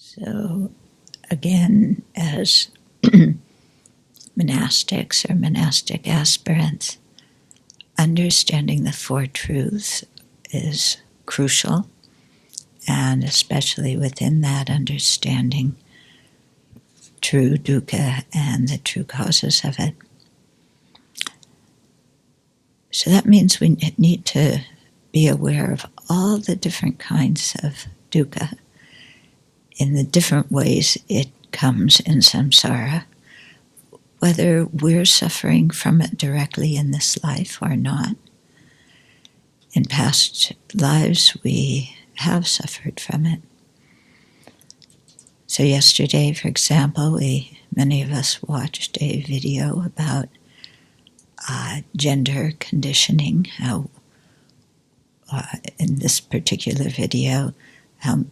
So again, as monastics or monastic aspirants, understanding the Four Truths is crucial, and especially within that understanding true dukkha and the true causes of it. So that means we need to be aware of all the different kinds of dukkha in the different ways it comes in samsara, whether we're suffering from it directly in this life or not. In past lives, we have suffered from it. So yesterday, for example, many of us watched a video about gender conditioning, how in this particular video, how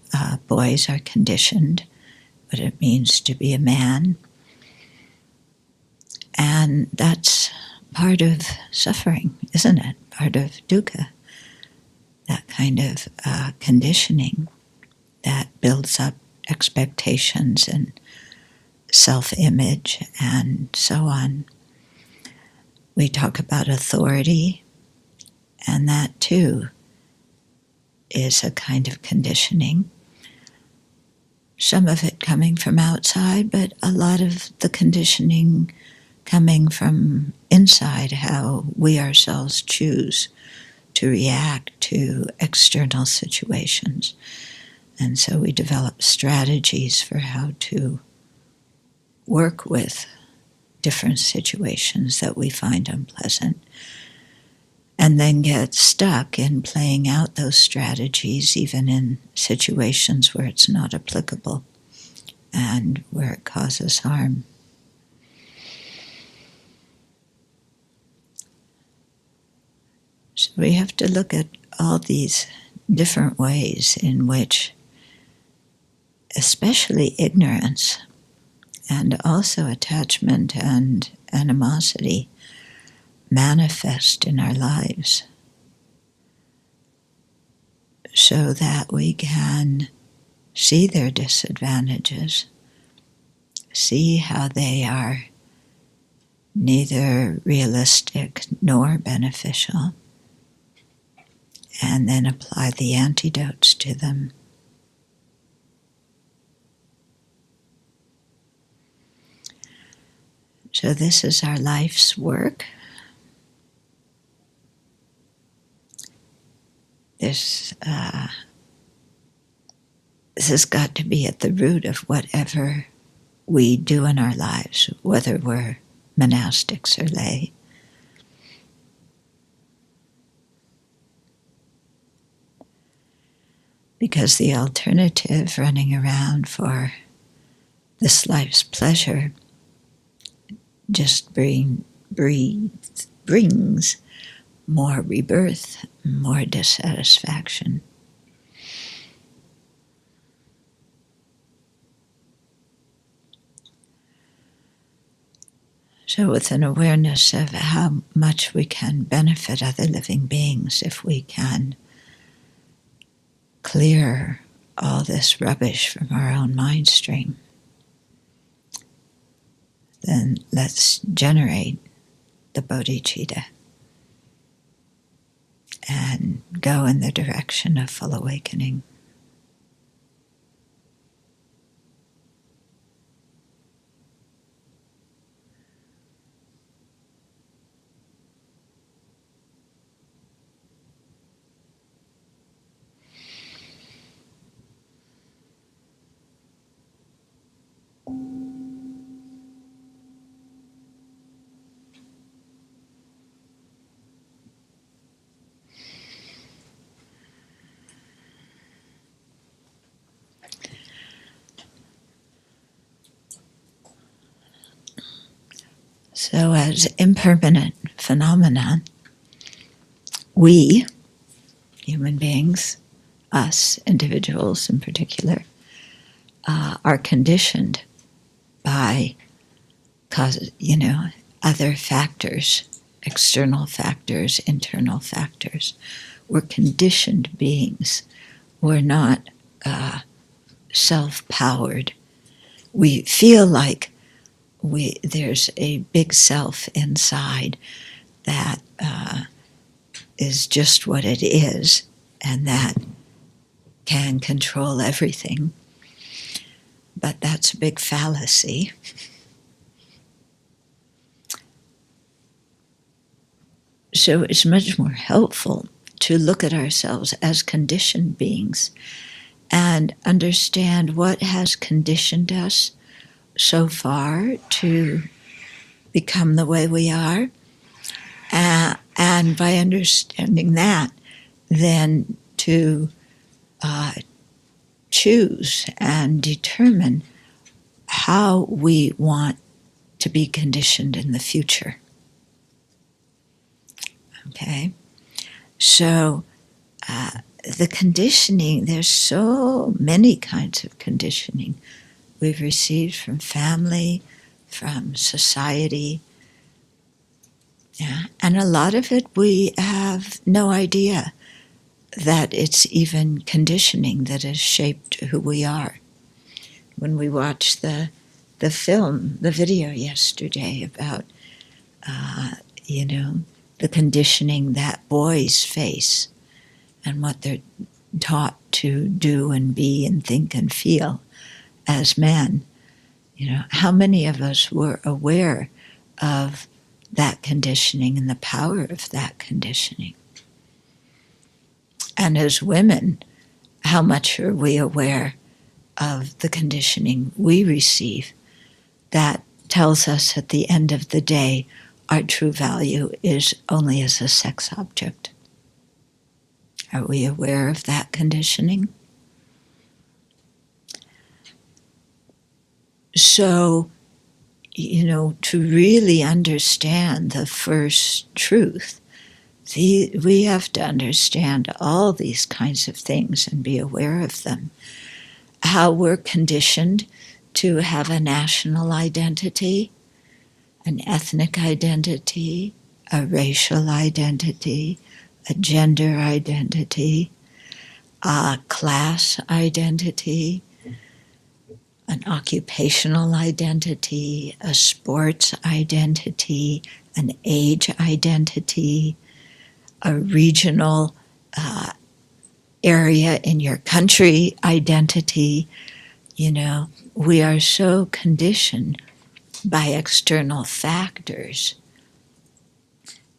boys are conditioned, what it means to be a man. And that's part of suffering, isn't it? Part of dukkha, that kind of conditioning that builds up expectations and self-image and so on. We talk about authority, and that too is a kind of conditioning. Some of it coming from outside, but a lot of the conditioning coming from inside, how we ourselves choose to react to external situations. And so we develop strategies for how to work with different situations that we find unpleasant, and then get stuck in playing out those strategies even in situations where it's not applicable and where it causes harm. So we have to look at all these different ways in which, especially ignorance and also attachment and animosity, manifest in our lives, so that we can see their disadvantages, see how they are neither realistic nor beneficial, and then apply the antidotes to them. So this is our life's work. This has got to be at the root of whatever we do in our lives, whether we're monastics or lay. Because the alternative, running around for this life's pleasure, just brings more rebirth, more dissatisfaction. So with an awareness of how much we can benefit other living beings if we can clear all this rubbish from our own mind stream, then let's generate the bodhicitta and go in the direction of full awakening. So as impermanent phenomena, we, human beings, us, individuals in particular, are conditioned by other factors, external factors, internal factors. We're conditioned beings. We're not self-powered. We feel like there's a big self inside that is just what it is, and that can control everything. But that's a big fallacy. So it's much more helpful to look at ourselves as conditioned beings and understand what has conditioned us so far to become the way we are. And by understanding that, then to choose and determine how we want to be conditioned in the future. Okay? So the conditioning, there's so many kinds of conditioning we've received from family, from society. Yeah, and a lot of it we have no idea that it's even conditioning that has shaped who we are. When we watched the film, the video yesterday about, the conditioning that boys face and what they're taught to do and be and think and feel as men, how many of us were aware of that conditioning and the power of that conditioning? And as women, how much are we aware of the conditioning we receive that tells us at the end of the day our true value is only as a sex object? Are we aware of that conditioning? So, to really understand the first truth, we have to understand all these kinds of things and be aware of them. How we're conditioned to have a national identity, an ethnic identity, a racial identity, a gender identity, a class identity, an occupational identity, a sports identity, an age identity, a regional area in your country identity. We are so conditioned by external factors,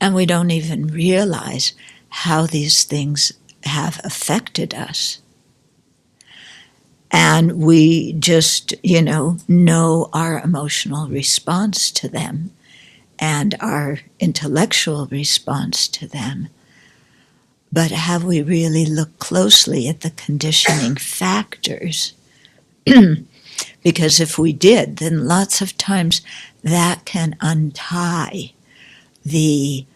and we don't even realize how these things have affected us. And we just, know our emotional response to them and our intellectual response to them. But have we really looked closely at the conditioning factors? Because if we did, then lots of times that can untie the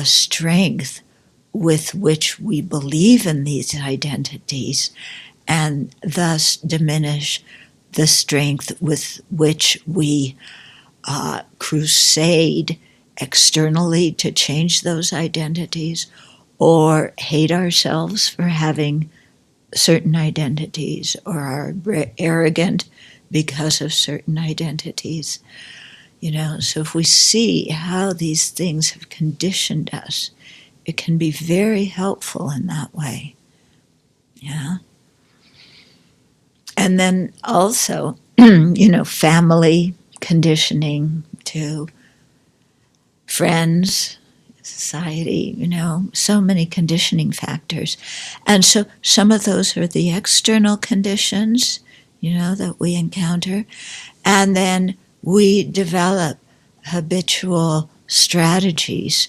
strength with which we believe in these identities, and thus diminish the strength with which we crusade externally to change those identities, or hate ourselves for having certain identities, or are arrogant because of certain identities. So if we see how these things have conditioned us, it can be very helpful in that way. Yeah. And then also, family conditioning to friends, society, so many conditioning factors. And so some of those are the external conditions, that we encounter. And then we develop habitual strategies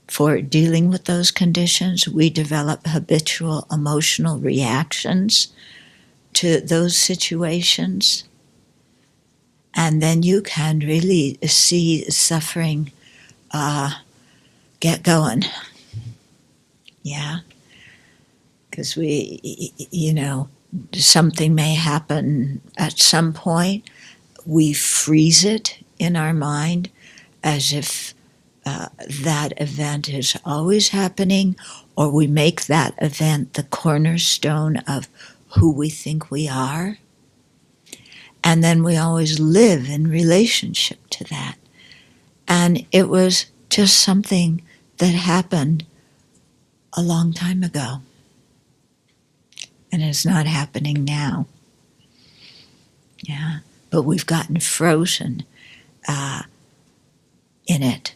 for dealing with those conditions. We develop habitual emotional reactions to those situations. And then you can really see suffering get going. Yeah. Because something may happen at some point. We freeze it in our mind as if that event is always happening, or we make that event the cornerstone of who we think we are. And then we always live in relationship to that. And it was just something that happened a long time ago. And it's not happening now. Yeah, but we've gotten frozen in it.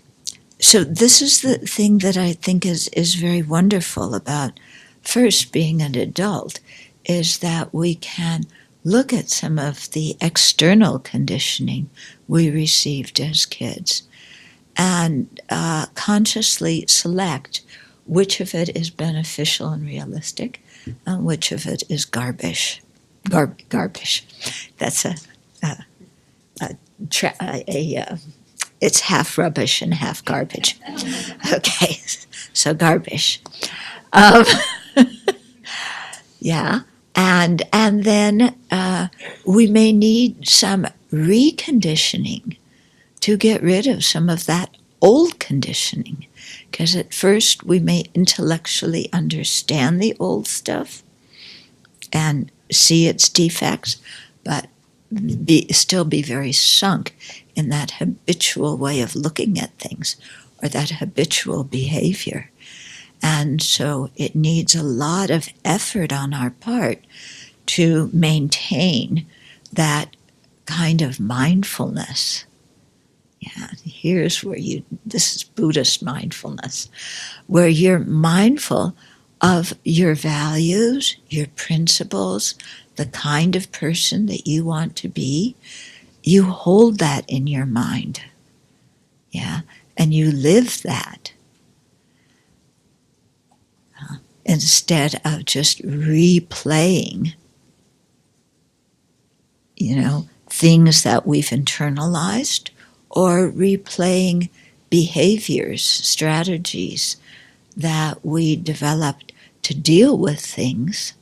So this is the thing that I think is very wonderful about first being an adult, is that we can look at some of the external conditioning we received as kids and consciously select which of it is beneficial and realistic and which of it is garbage. Garbage. That's it's half rubbish and half garbage. Okay, so garbage. Yeah, and then we may need some reconditioning to get rid of some of that old conditioning, because at first we may intellectually understand the old stuff and see its defects, but still be very sunk in that habitual way of looking at things or that habitual behavior. And so it needs a lot of effort on our part to maintain that kind of mindfulness. Yeah, here's where this is Buddhist mindfulness, where you're mindful of your values, your principles, the kind of person that you want to be. You hold that in your mind, yeah, and you live that instead of just replaying, things that we've internalized, or replaying behaviors, strategies that we developed to deal with things.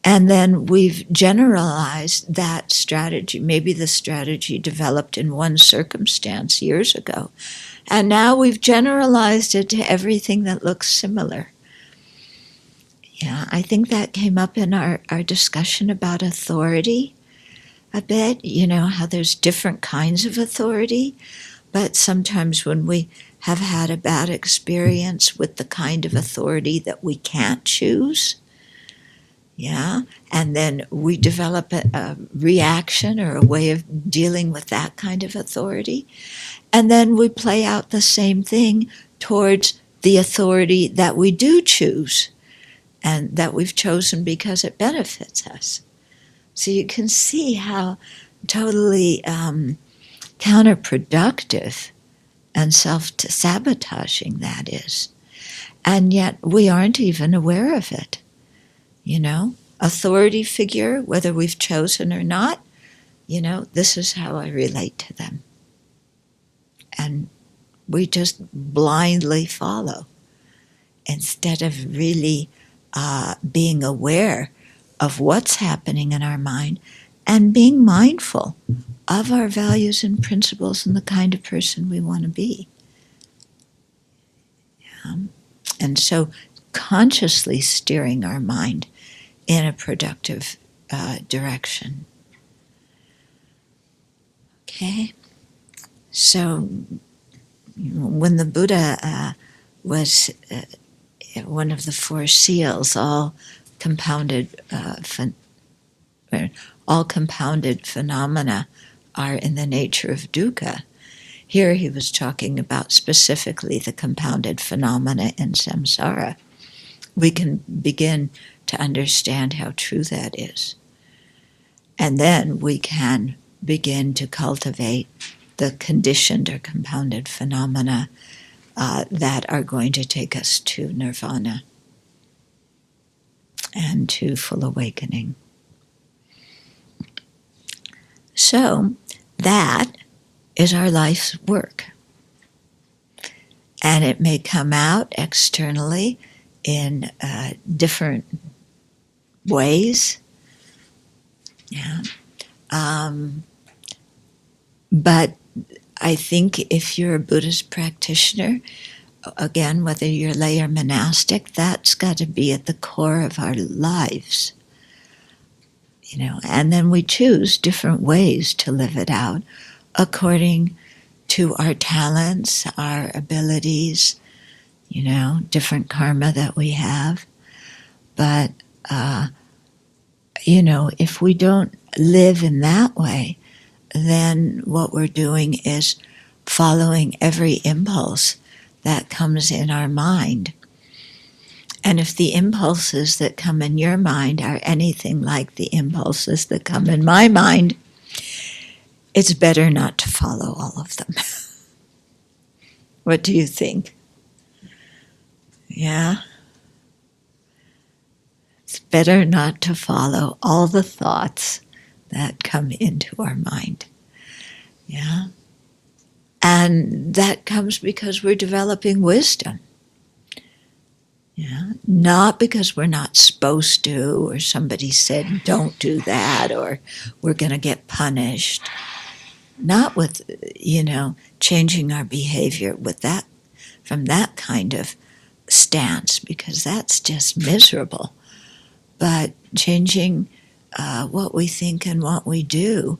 And then we've generalized that strategy. Maybe the strategy developed in one circumstance years ago, and now we've generalized it to everything that looks similar. Yeah, I think that came up in our discussion about authority a bit, how there's different kinds of authority, but sometimes when we have had a bad experience with the kind of authority that we can't choose, yeah, and then we develop a reaction or a way of dealing with that kind of authority, and then we play out the same thing towards the authority that we do choose and that we've chosen because it benefits us. So you can see how totally counterproductive and self-sabotaging that is. And yet we aren't even aware of it. Authority figure, whether we've chosen or not, this is how I relate to them. And we just blindly follow instead of really being aware of what's happening in our mind and being mindful of our values and principles and the kind of person we want to be. Yeah. And so consciously steering our mind in a productive direction. Okay? So when the Buddha was one of the four seals, all compounded phenomena are in the nature of dukkha. Here he was talking about specifically the compounded phenomena in samsara. We can begin to understand how true that is. And then we can begin to cultivate the conditioned or compounded phenomena that are going to take us to nirvana and to full awakening. So that is our life's work. And it may come out externally in different ways. Yeah. But I think if you're a Buddhist practitioner, again, whether you're lay or monastic, that's got to be at the core of our lives. and then we choose different ways to live it out according to our talents, our abilities, different karma that we have. But, if we don't live in that way, then what we're doing is following every impulse that comes in our mind. And if the impulses that come in your mind are anything like the impulses that come in my mind, it's better not to follow all of them. What do you think? Yeah? It's better not to follow all the thoughts that come into our mind. Yeah? And that comes because we're developing wisdom. Yeah? Not because we're not supposed to, or somebody said don't do that, or we're going to get punished. Not with, changing our behavior with that, from that kind of stance, because that's just miserable. But changing what we think and what we do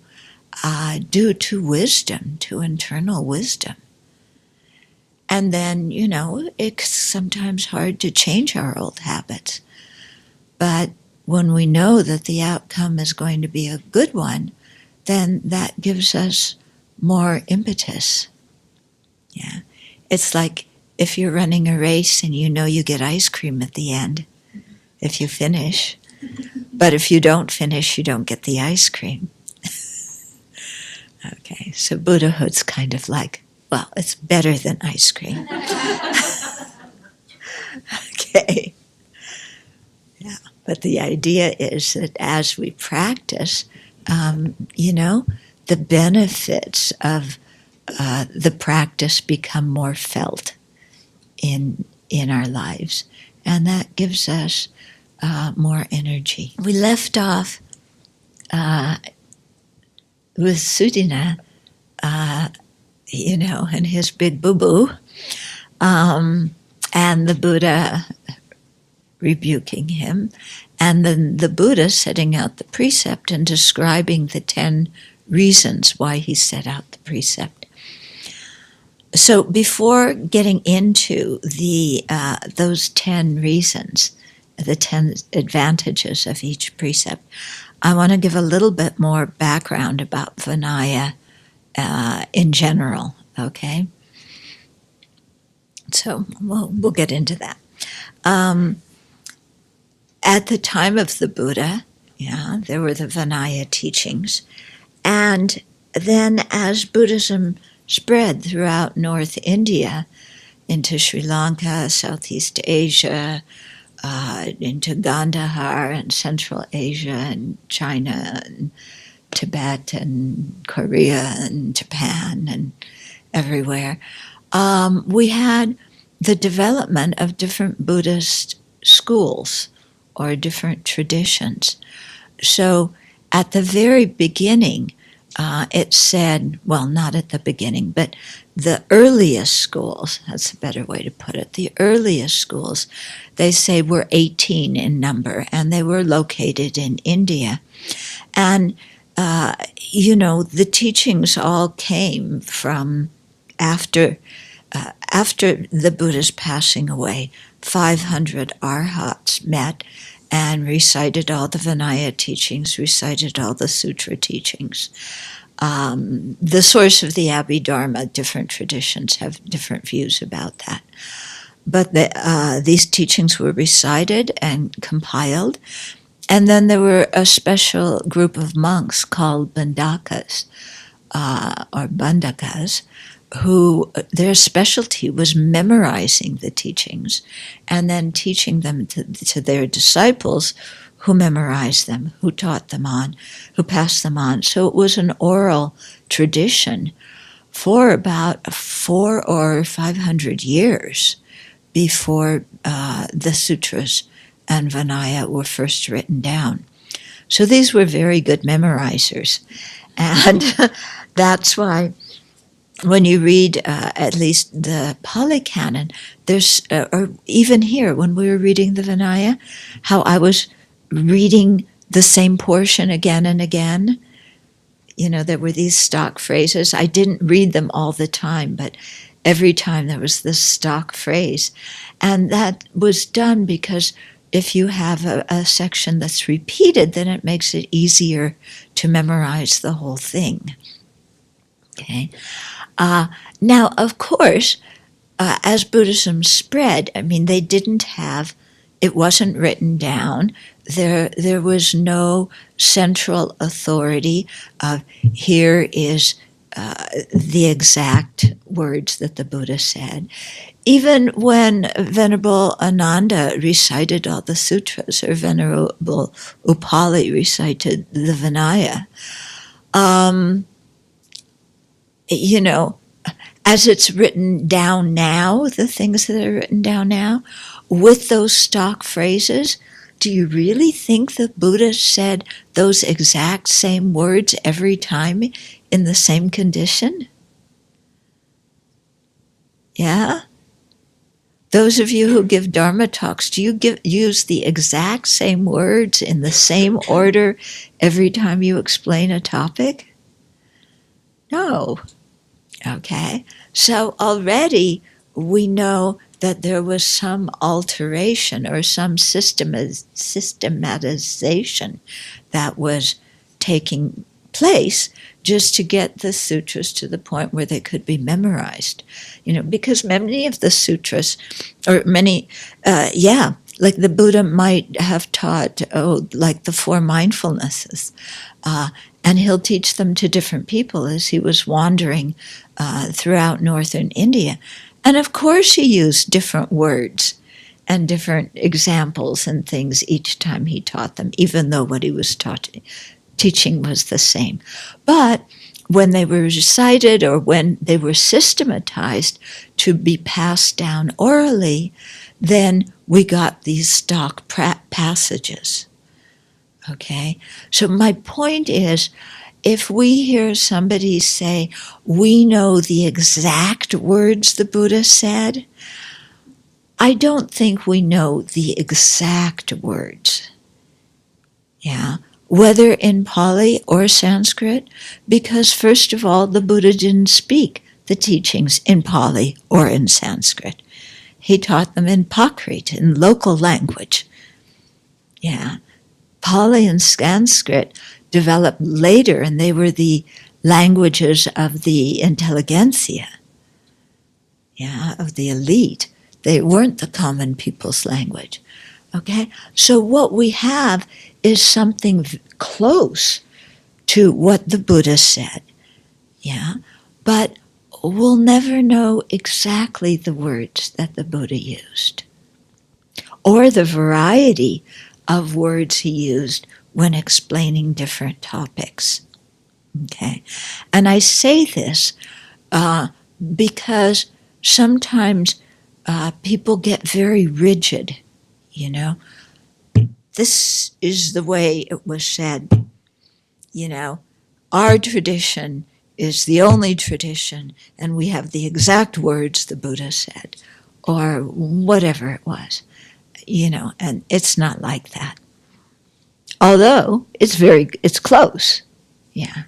due to wisdom, to internal wisdom. And then, it's sometimes hard to change our old habits. But when we know that the outcome is going to be a good one, then that gives us more impetus. Yeah. It's like if you're running a race and you get ice cream at the end if you finish. But if you don't finish, you don't get the ice cream. Okay, so Buddhahood's kind of like, well, it's better than ice cream. Okay. Yeah, but the idea is that as we practice, the benefits of the practice become more felt in our lives. And that gives us more energy. We left off with Sudina, and his big boo-boo, and the Buddha rebuking him, and then the Buddha setting out the precept and describing the 10 reasons why he set out the precept. So before getting into those 10 reasons, the 10 advantages of each precept, I want to give a little bit more background about Vinaya in general, okay? So we'll get into that. At the time of the Buddha, there were the Vinaya teachings. And then as Buddhism spread throughout North India, into Sri Lanka, Southeast Asia, into Gandhar and Central Asia and China and Tibet and Korea and Japan and everywhere, we had the development of different Buddhist schools or different traditions. So at the very beginning, it said, well, not at the beginning, but the earliest schools, that's a better way to put it, the earliest schools, they say were 18 in number, and they were located in India. And, the teachings all came from after the Buddha's passing away. 500 arhats met and recited all the Vinaya teachings, recited all the sutra teachings. The source of the Abbey Dharma, different traditions have different views about that. But these teachings were recited and compiled. And then there were a special group of monks called Bandakas, or Bandakas, who their specialty was memorizing the teachings and then teaching them to their disciples who memorized them, who taught them on, who passed them on. So it was an oral tradition for about 400 or 500 years before the sutras and Vinaya were first written down. So these were very good memorizers. And that's why when you read at least the Pali Canon, there's, or even here when we were reading the Vinaya, how I was reading the same portion again and again. There were these stock phrases. I didn't read them all the time, but every time there was this stock phrase. And that was done because if you have a section that's repeated, then it makes it easier to memorize the whole thing. Okay. Now, of course, as Buddhism spread, they didn't have, it wasn't written down. There was no central authority of here is the exact words that the Buddha said. Even when Venerable Ananda recited all the sutras, or Venerable Upali recited the Vinaya, as it's written down now, the things that are written down now, with those stock phrases, do you really think the Buddha said those exact same words every time in the same condition? Yeah? Those of you who give Dharma talks, do you use the exact same words in the same order every time you explain a topic? No. Okay? So already we know that there was some alteration or some systematization that was taking place just to get the sutras to the point where they could be memorized. Because many of the sutras, or many, like the Buddha might have taught, like the four mindfulnesses, and he'll teach them to different people as he was wandering throughout northern India. And of course he used different words and different examples and things each time he taught them, even though what he was teaching was the same. But when they were recited or when they were systematized to be passed down orally, then we got these stock passages. Okay? So my point is, if we hear somebody say, we know the exact words the Buddha said, I don't think we know the exact words. Yeah? Whether in Pali or Sanskrit, because first of all, the Buddha didn't speak the teachings in Pali or in Sanskrit. He taught them in Prakrit, in local language. Yeah. Pali and Sanskrit developed later, and they were the languages of the intelligentsia, of the elite. They weren't the common people's language. Okay? So what we have is something close to what the Buddha said. Yeah? But we'll never know exactly the words that the Buddha used, or the variety of words he used when explaining different topics. Okay? And I say this because sometimes people get very rigid, This is the way it was said. Our tradition is the only tradition, and we have the exact words the Buddha said, or whatever it was, and it's not like that. Although it's close, yeah.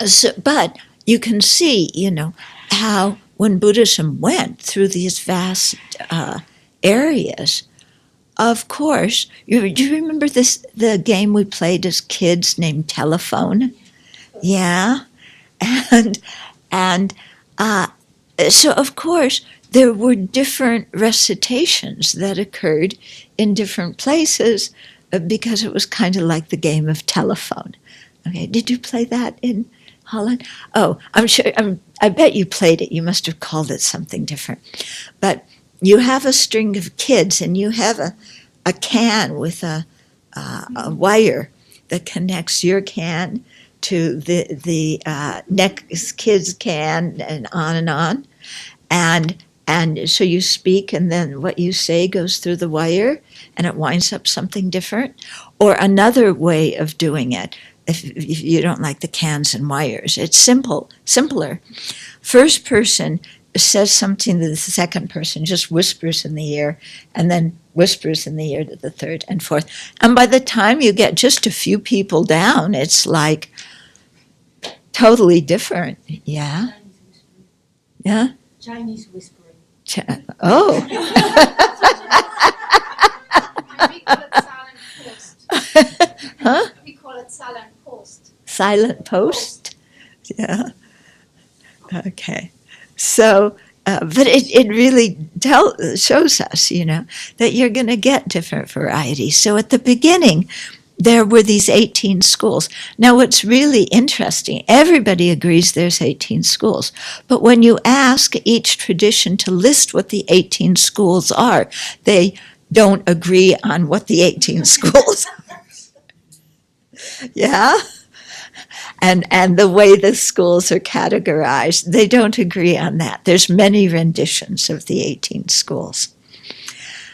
So, but you can see, how when Buddhism went through these vast areas, of course, do you remember the game we played as kids named Telephone? Yeah, and so of course there were different recitations that occurred in different places because it was kind of like the game of telephone. Okay, did you play that in Holland? Oh, I'm sure. I bet you played it. You must have called it something different. But you have a string of kids, and you have a can with a wire that connects your can to the next kid's can, and on. And so you speak, and then what you say goes through the wire, and it winds up something different. Or another way of doing it, if you don't like the cans and wires, it's simpler. First person says something to the second person, just whispers in the ear, and then whispers in the ear to the third and fourth. And by the time you get just a few people down, it's like totally different. Yeah? Yeah? Chinese whispering. Oh. We call it silent post. Huh? We call it silent post. Silent post? Yeah. Okay. So, but it really shows us, that you're going to get different varieties. So at the beginning, there were these 18 schools. Now, what's really interesting, everybody agrees there's 18 schools. But when you ask each tradition to list what the 18 schools are, they don't agree on what the 18 schools are. Yeah? And the way the schools are categorized, they don't agree on that. There's many renditions of the 18 schools.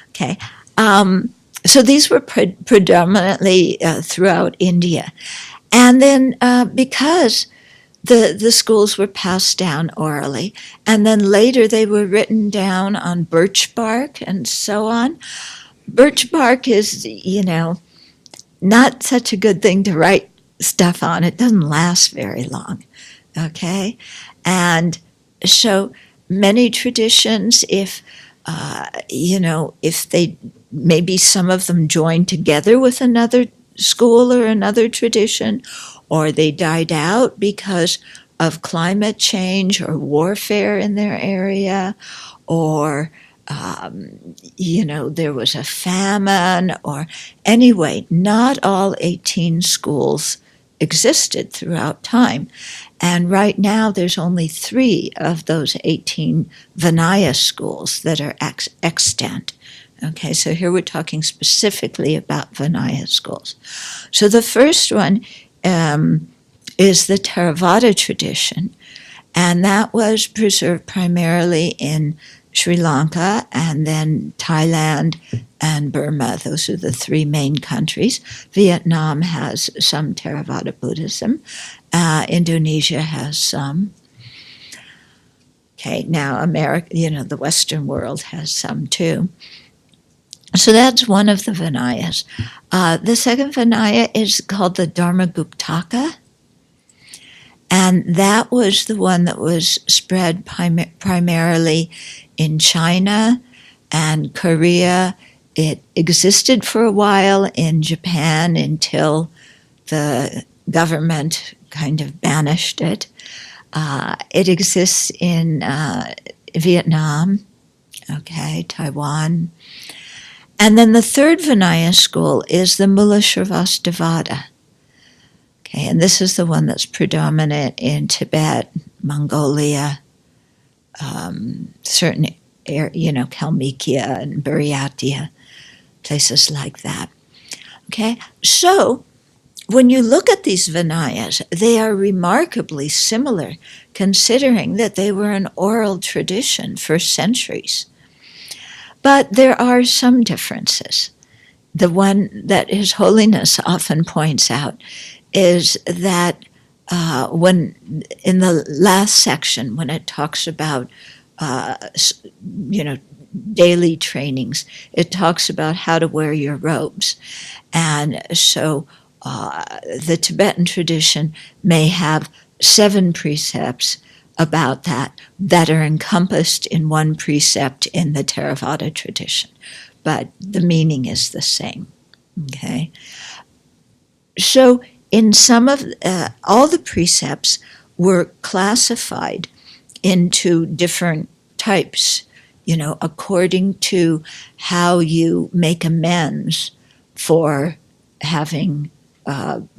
Okay. So these were predominantly throughout India. And then because the schools were passed down orally, and then later they were written down on birch bark and so on. Birch bark is, not such a good thing to write stuff on. It doesn't last very long, okay? And so many traditions, if they, maybe some of them joined together with another school or another tradition, or they died out because of climate change or warfare in their area, or there was a famine, or anyway, not all 18 schools existed throughout time. And right now there's only 3 of those 18 Vinaya schools that are extant. Okay, so here we're talking specifically about Vinaya schools. So the first one is the Theravada tradition, and that was preserved primarily in Sri Lanka and then Thailand and Burma. Those are the 3 main countries. Vietnam has some Theravada Buddhism. Indonesia has some. Okay, now America, the Western world has some too. So that's one of the Vinayas. The second Vinaya is called the Dharmaguptaka. And that was the one that was spread primarily in China and Korea. It existed for a while in Japan until the government kind of banished it. It exists in Vietnam, Taiwan. And then the third Vinaya school is the Mula Sravastivada. Okay, and this is the one that's predominant in Tibet, Mongolia, certain Kalmykia and Buryatia, places like that. Okay, so when you look at these Vinayas, they are remarkably similar, considering that they were an oral tradition for centuries. But there are some differences. The one that His Holiness often points out is that when in the last section, when it talks about daily trainings, it talks about how to wear your robes. And so the Tibetan tradition may have 7 precepts about that are encompassed in one precept in the Theravada tradition, but the meaning is the same. Okay, so in some of all the precepts were classified into different types, according to how you make amends for having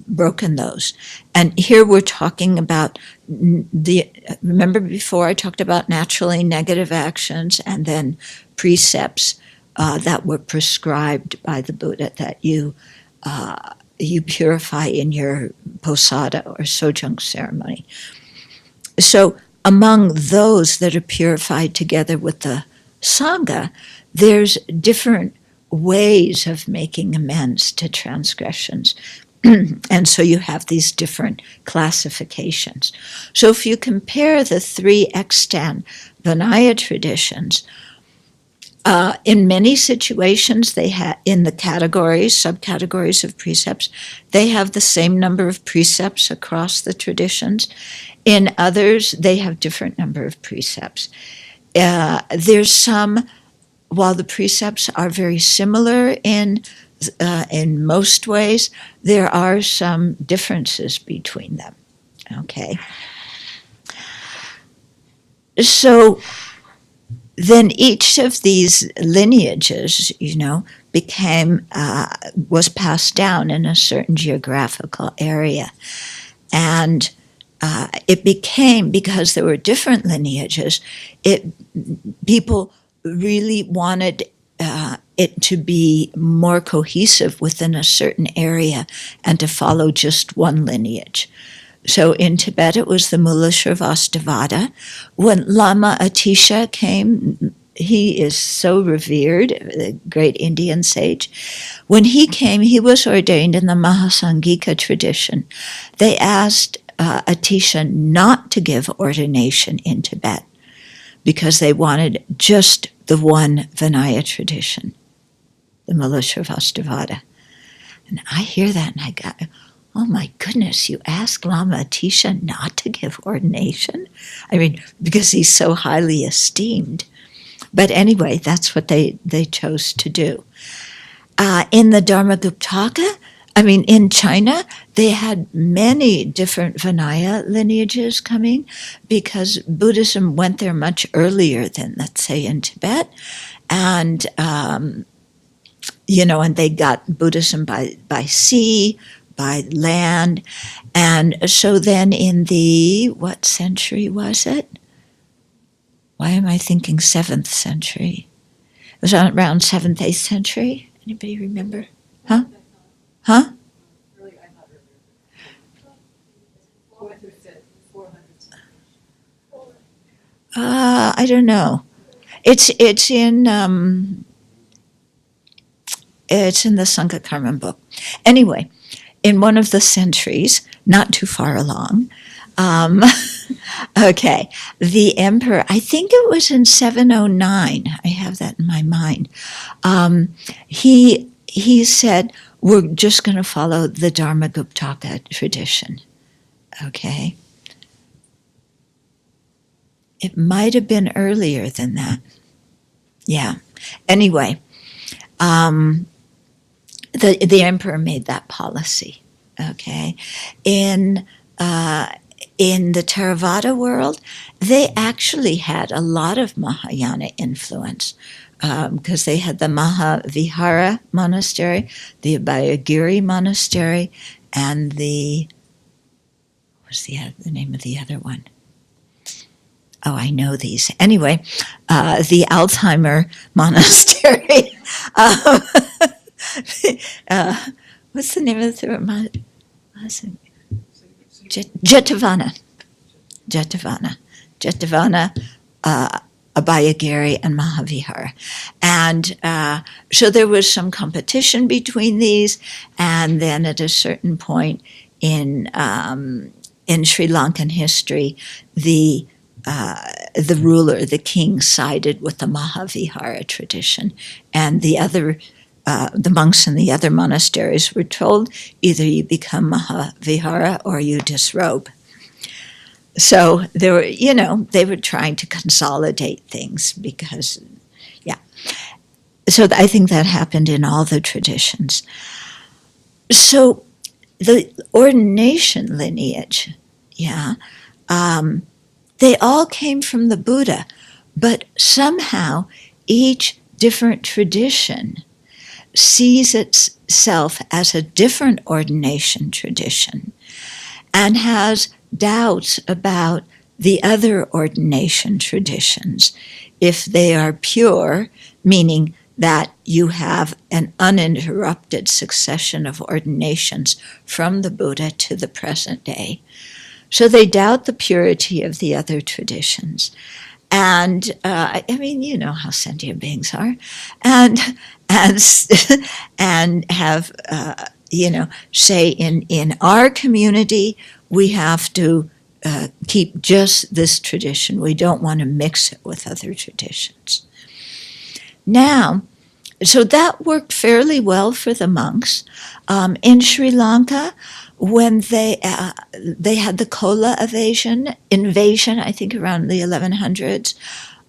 broken those. And here we're talking about remember before I talked about naturally negative actions and then precepts that were prescribed by the Buddha that you purify in your posada or sojung ceremony. So among those that are purified together with the Sangha, there's different ways of making amends to transgressions. And so you have these different classifications. So if you compare the 3 extant Vinaya traditions, in many situations, they have in the categories, subcategories of precepts, they have the same number of precepts across the traditions. In others, they have different number of precepts. There's some, while the precepts are very similar in most ways, there are some differences between them. Okay. So then each of these lineages, was passed down in a certain geographical area. And it became, because there were different lineages, people really wanted it to be more cohesive within a certain area and to follow just one lineage. So in Tibet, it was the Mulla Sravasti. When Lama Atisha came, he is so revered, the great Indian sage. When he came, he was ordained in the Mahasangika tradition. They asked Atisha not to give ordination in Tibet because they wanted just the one Vinaya tradition, the Mulla Sravasti. And I hear that and I go, oh my goodness, you ask Lama Atisha not to give ordination? I mean, because he's so highly esteemed. But anyway, that's what they chose to do. In the Dharmaguptaka, in China, they had many different Vinaya lineages coming because Buddhism went there much earlier than, let's say, in Tibet. And, and they got Buddhism by sea, by land. And so then in the, what century was it? Why am I thinking 7th century? It was around 7th, 8th century. Anybody remember? Huh? I don't know. It's in the Sangha Karma book. Anyway, in one of the centuries, not too far along, okay, the emperor, I think it was in 709, I have that in my mind, he said, we're just going to follow the Dharmaguptaka tradition, okay? It might have been earlier than that. Yeah. Anyway, the emperor made that policy, okay? In the Theravada world, they actually had a lot of Mahayana influence because they had the Mahavihara monastery, the Abhayagiri monastery, and what was the name of the other one? Oh, I know these. Anyway, the Alzheimer monastery. What's the name of the Jetavana, Abhayagiri, and Mahavihara. And so there was some competition between these, and then at a certain point in Sri Lankan history, the ruler, the king, sided with the Mahavihara tradition, and the monks in the other monasteries were told, either you become Mahavihara or you disrobe. So they were trying to consolidate things because, yeah. So I think that happened in all the traditions. So the ordination lineage, yeah, they all came from the Buddha, but somehow each different tradition sees itself as a different ordination tradition and has doubts about the other ordination traditions if they are pure, meaning that you have an uninterrupted succession of ordinations from the Buddha to the present day. So they doubt the purity of the other traditions. And, you know how sentient beings are. And have, say in our community, we have to keep just this tradition. We don't want to mix it with other traditions. Now, so that worked fairly well for the monks. In Sri Lanka, when they had the Kola invasion, I think around the 1100s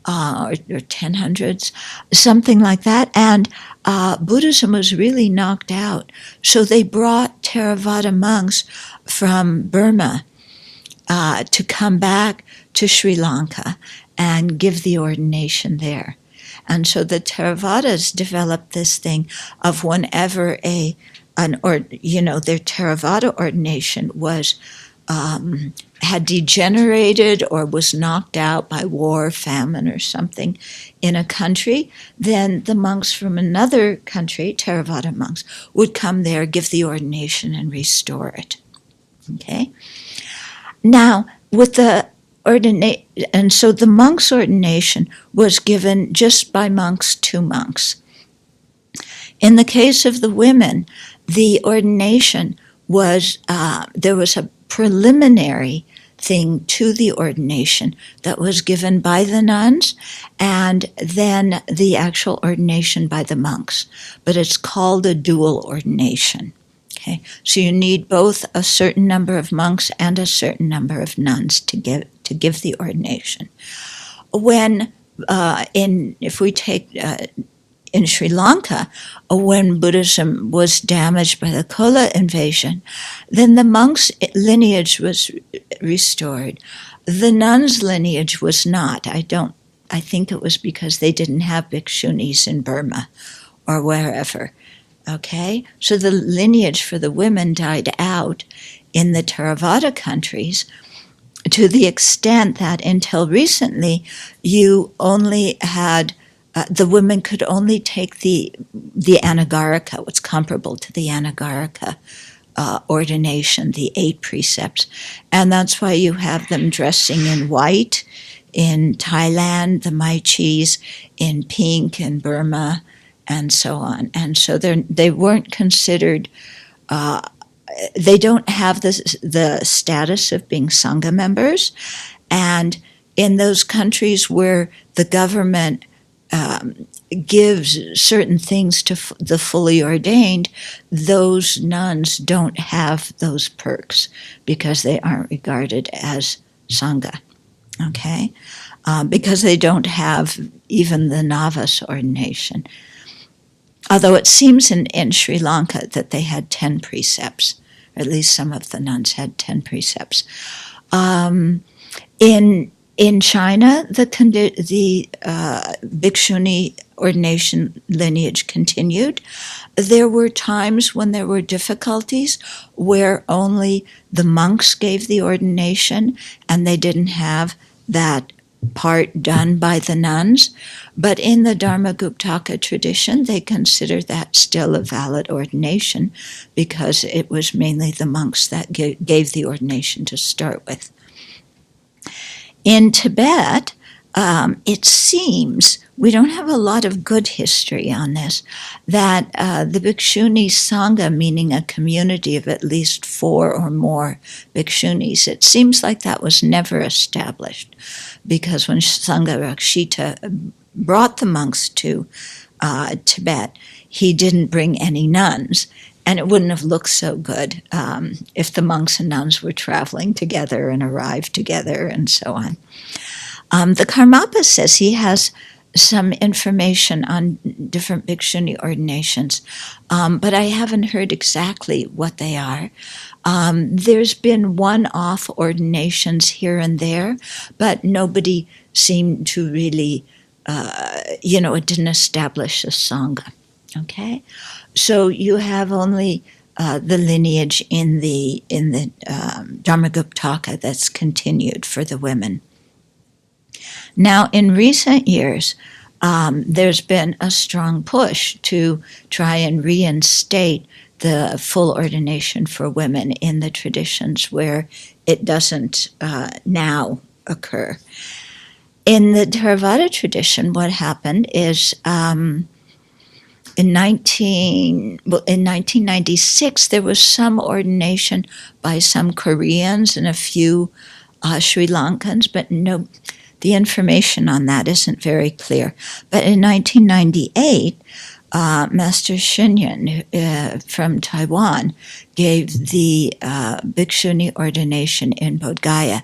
or 1000s, something like that, and Buddhism was really knocked out. So they brought Theravada monks from Burma to come back to Sri Lanka and give the ordination there. And so the Theravadas developed this thing of whenever their Theravada ordination was had degenerated or was knocked out by war, famine, or something in a country, then the monks from another country, Theravada monks, would come there, give the ordination, and restore it. Okay? Now, with the ordination, and so the monk's ordination was given just by monks to monks. In the case of the women, the ordination was, there was a preliminary thing to the ordination that was given by the nuns, and then the actual ordination by the monks. But it's called a dual ordination. Okay, so you need both a certain number of monks and a certain number of nuns to give the ordination. When if we take in Sri Lanka, when Buddhism was damaged by the Kola invasion, then the monks' lineage was restored. The nuns' lineage was not. I think it was because they didn't have bhikshunis in Burma or wherever. Okay, so the lineage for the women died out in the Theravada countries to the extent that until recently you only had, the women could only take the Anagarika, what's comparable to the Anagarika ordination, the 8 precepts. And that's why you have them dressing in white in Thailand, the Maichis in pink in Burma, and so on. And so they weren't considered, they don't have the status of being Sangha members. And in those countries where the government gives certain things to the fully ordained, those nuns don't have those perks because they aren't regarded as Sangha, okay? Because they don't have even the novice ordination. Although it seems in Sri Lanka that they had 10 precepts, or at least some of the nuns had 10 precepts. In China, the bhikshuni ordination lineage continued. There were times when there were difficulties where only the monks gave the ordination and they didn't have that part done by the nuns. But in the Dharmaguptaka tradition, they consider that still a valid ordination because it was mainly the monks that gave the ordination to start with. In Tibet, it seems, we don't have a lot of good history on this, that the Bhikshuni Sangha, meaning a community of at least 4 or more Bhikshunis, it seems like that was never established because when Sangha Rakshita brought the monks to Tibet, he didn't bring any nuns. And it wouldn't have looked so good if the monks and nuns were traveling together and arrived together and so on. The Karmapa says he has some information on different bhikshuni ordinations, but I haven't heard exactly what they are. There's been one-off ordinations here and there, but nobody seemed to really, it didn't establish a Sangha. Okay? So you have only the lineage in the Dharmaguptaka that's continued for the women. Now, in recent years, there's been a strong push to try and reinstate the full ordination for women in the traditions where it doesn't now occur. In the Theravada tradition, what happened is in 1996, there was some ordination by some Koreans and a few Sri Lankans, but no, the information on that isn't very clear. But in 1998, Master Shinyan from Taiwan gave the Bhikshuni ordination in Bodh Gaya.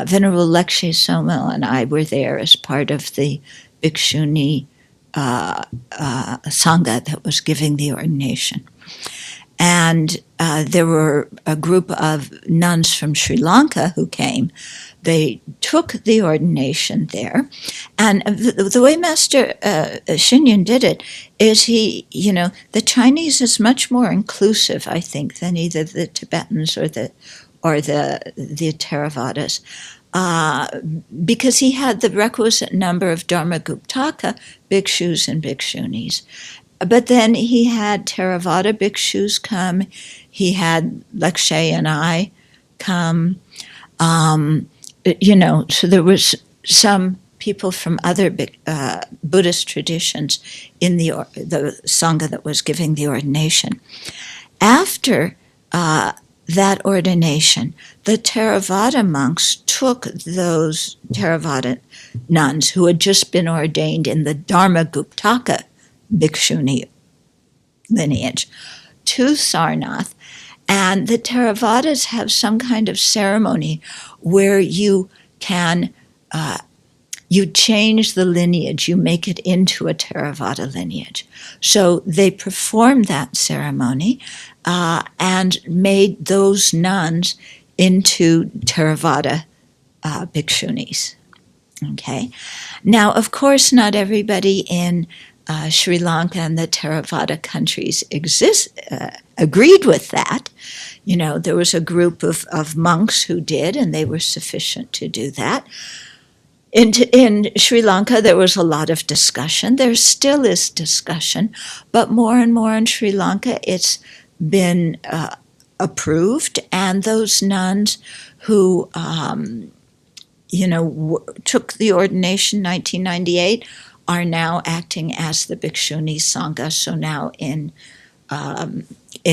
Venerable Lekshe Somo and I were there as part of the Bhikshuni Sangha that was giving the ordination. And there were a group of nuns from Sri Lanka who came. They took the ordination there. And the way Master Shinyan did it is the Chinese is much more inclusive, I think, than either the Tibetans or the Theravadas. Because he had the requisite number of Dharmaguptaka bhikshus and bhikshunis. But then he had Theravada bhikshus come. He had Lekshe and I come. So there was some people from other Buddhist traditions in the Sangha that was giving the ordination. After that ordination, the Theravada monks took those Theravada nuns who had just been ordained in the Dharmaguptaka Bhikshuni lineage to Sarnath, and the Theravadas have some kind of ceremony where you can you change the lineage, you make it into a Theravada lineage. So they performed that ceremony and made those nuns into Theravada bhikshunis. Okay. Now, of course, not everybody in Sri Lanka and the Theravada countries agreed with that. There was a group of monks who did, and they were sufficient to do that. In Sri Lanka, there was a lot of discussion. There still is discussion, but more and more in Sri Lanka, it's been approved, and those nuns who took the ordination in 1998 are now acting as the Bhikshuni Sangha. So now in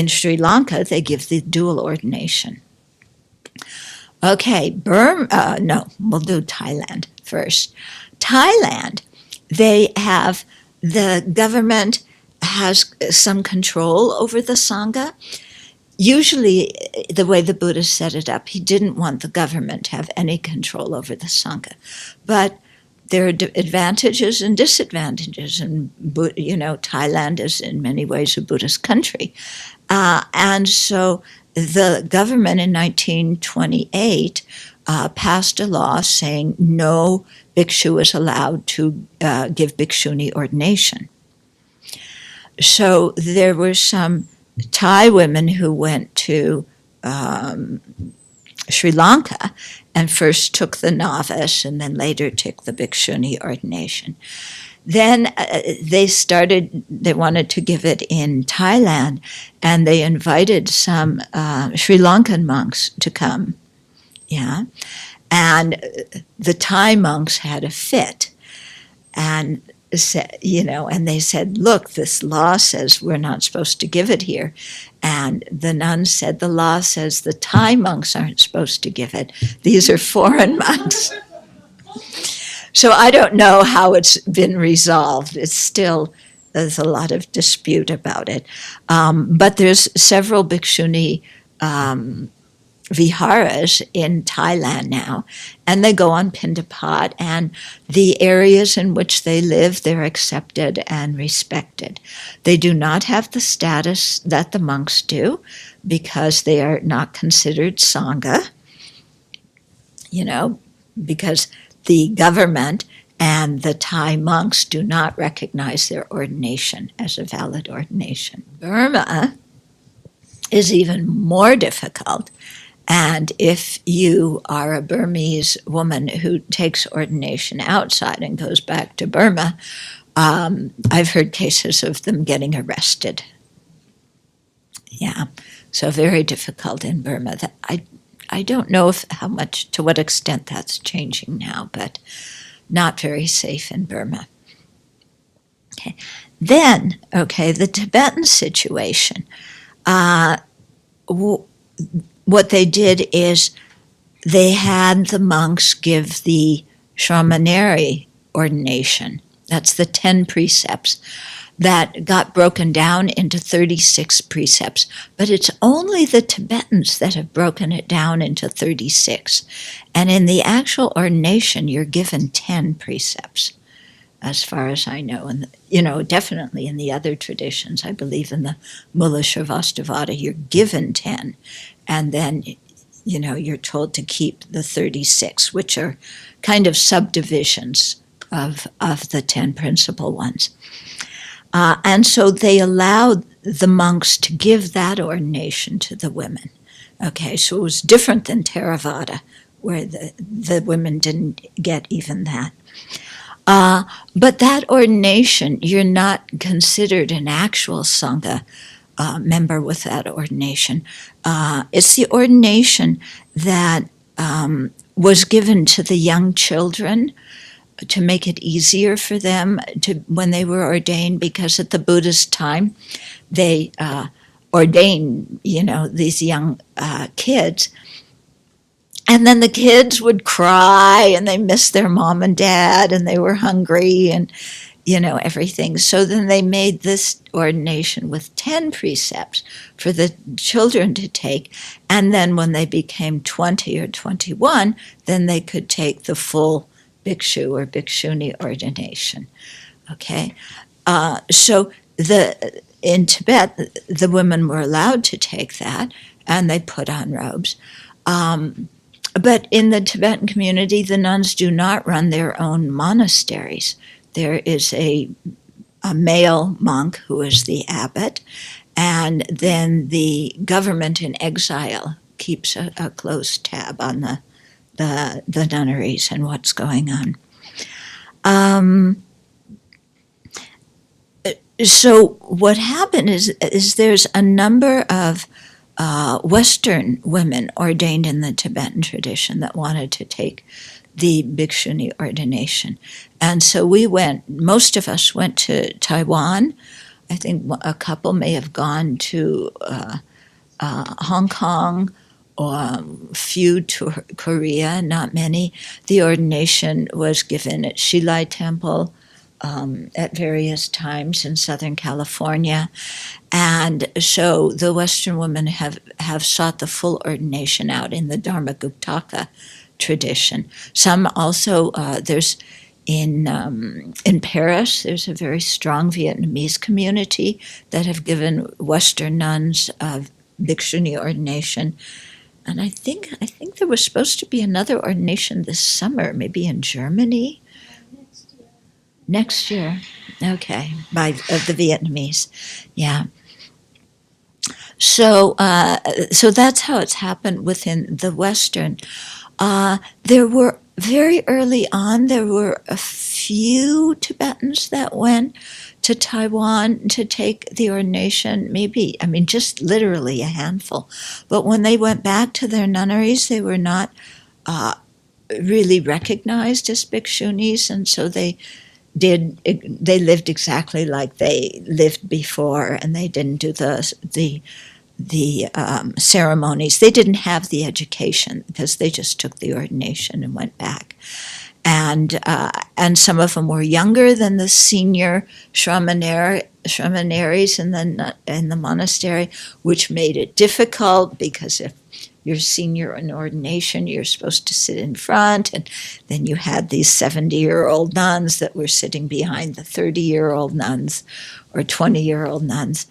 Sri Lanka, they give the dual ordination. Okay, Burma, we'll do Thailand first. Thailand, the government has some control over the Sangha. Usually, the way the Buddha set it up, he didn't want the government to have any control over the Sangha. But there are advantages and disadvantages, and Thailand is in many ways a Buddhist country. And so the government in 1928 passed a law saying no bhikshu is allowed to give bhikshuni ordination. So there were some Thai women who went to Sri Lanka and first took the novice and then later took the bhikshuni ordination. Then they wanted to give it in Thailand, and they invited some Sri Lankan monks to come. Yeah. And the Thai monks had a fit. And and they said, look, this law says we're not supposed to give it here. And the nuns said, the law says the Thai monks aren't supposed to give it. These are foreign monks. So I don't know how it's been resolved. There's a lot of dispute about it. But there's several bhikshuni viharas in Thailand now, and they go on Pindapat, and the areas in which they live, they're accepted and respected. They do not have the status that the monks do, because they are not considered Sangha, because the government and the Thai monks do not recognize their ordination as a valid ordination. Burma is even more difficult. And if you are a Burmese woman who takes ordination outside and goes back to Burma, I've heard cases of them getting arrested. Yeah, so very difficult in Burma. I don't know to what extent that's changing now, but not very safe in Burma. Okay. Then, the Tibetan situation. What they did is they had the monks give the Shramaneri ordination. That's the 10 precepts that got broken down into 36 precepts. But it's only the Tibetans that have broken it down into 36. And in the actual ordination, you're given 10 precepts, as far as I know. And, definitely in the other traditions, I believe in the Mula Sravastivada, you're given 10. And then, you're told to keep the 36, which are kind of subdivisions of the 10 principal ones. And so they allowed the monks to give that ordination to the women. Okay, so it was different than Theravada, where the women didn't get even that. But that ordination, you're not considered an actual Sangha member with that ordination. It's the ordination that was given to the young children to make it easier for them when they were ordained, because at the Buddha's time, they ordained, these young kids. And then the kids would cry and they missed their mom and dad and they were hungry and, everything. So then they made this ordination with 10 precepts for the children to take. And then when they became 20 or 21, then they could take the full bhikshu or bhikshuni ordination. Okay? So in Tibet, the women were allowed to take that and they put on robes. But in the Tibetan community, the nuns do not run their own monasteries. There is a male monk who is the abbot, and then the government in exile keeps a close tab on the nunneries and what's going on. So what happened is there's a number of Western women ordained in the Tibetan tradition that wanted to take the bhikshuni ordination. And so most of us went to Taiwan. I think a couple may have gone to Hong Kong, or a few to Korea, not many. The ordination was given at Shilai Temple at various times in Southern California. And so the Western women have sought the full ordination out in the Dharmaguptaka tradition. Some also, there's in Paris, there's a very strong Vietnamese community that have given Western nuns bhikshuni ordination. And I think there was supposed to be another ordination this summer, maybe in Germany. Next year, okay, of the Vietnamese, yeah. So that's how it's happened within the Western. There were very early on. There were a few Tibetans that went to Taiwan to take the ordination. Just literally a handful. But when they went back to their nunneries, they were not really recognized as bhikshunis, and so they lived exactly like they lived before, and they didn't do the ceremonies. They didn't have the education because they just took the ordination and went back. And some of them were younger than the senior shramaneris in the monastery, which made it difficult because if you're senior in ordination, you're supposed to sit in front, and then you had these 70-year-old nuns that were sitting behind the 30-year-old nuns or 20-year-old nuns.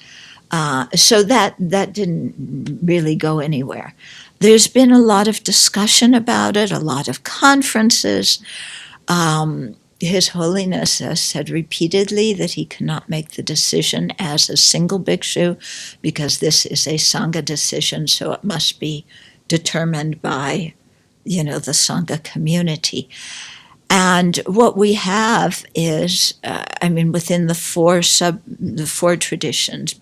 So that didn't really go anywhere. There's been a lot of discussion about it, a lot of conferences. His Holiness has said repeatedly that he cannot make the decision as a single bhikshu because this is a Sangha decision, so it must be determined by, the Sangha community. And what we have is, within the four traditions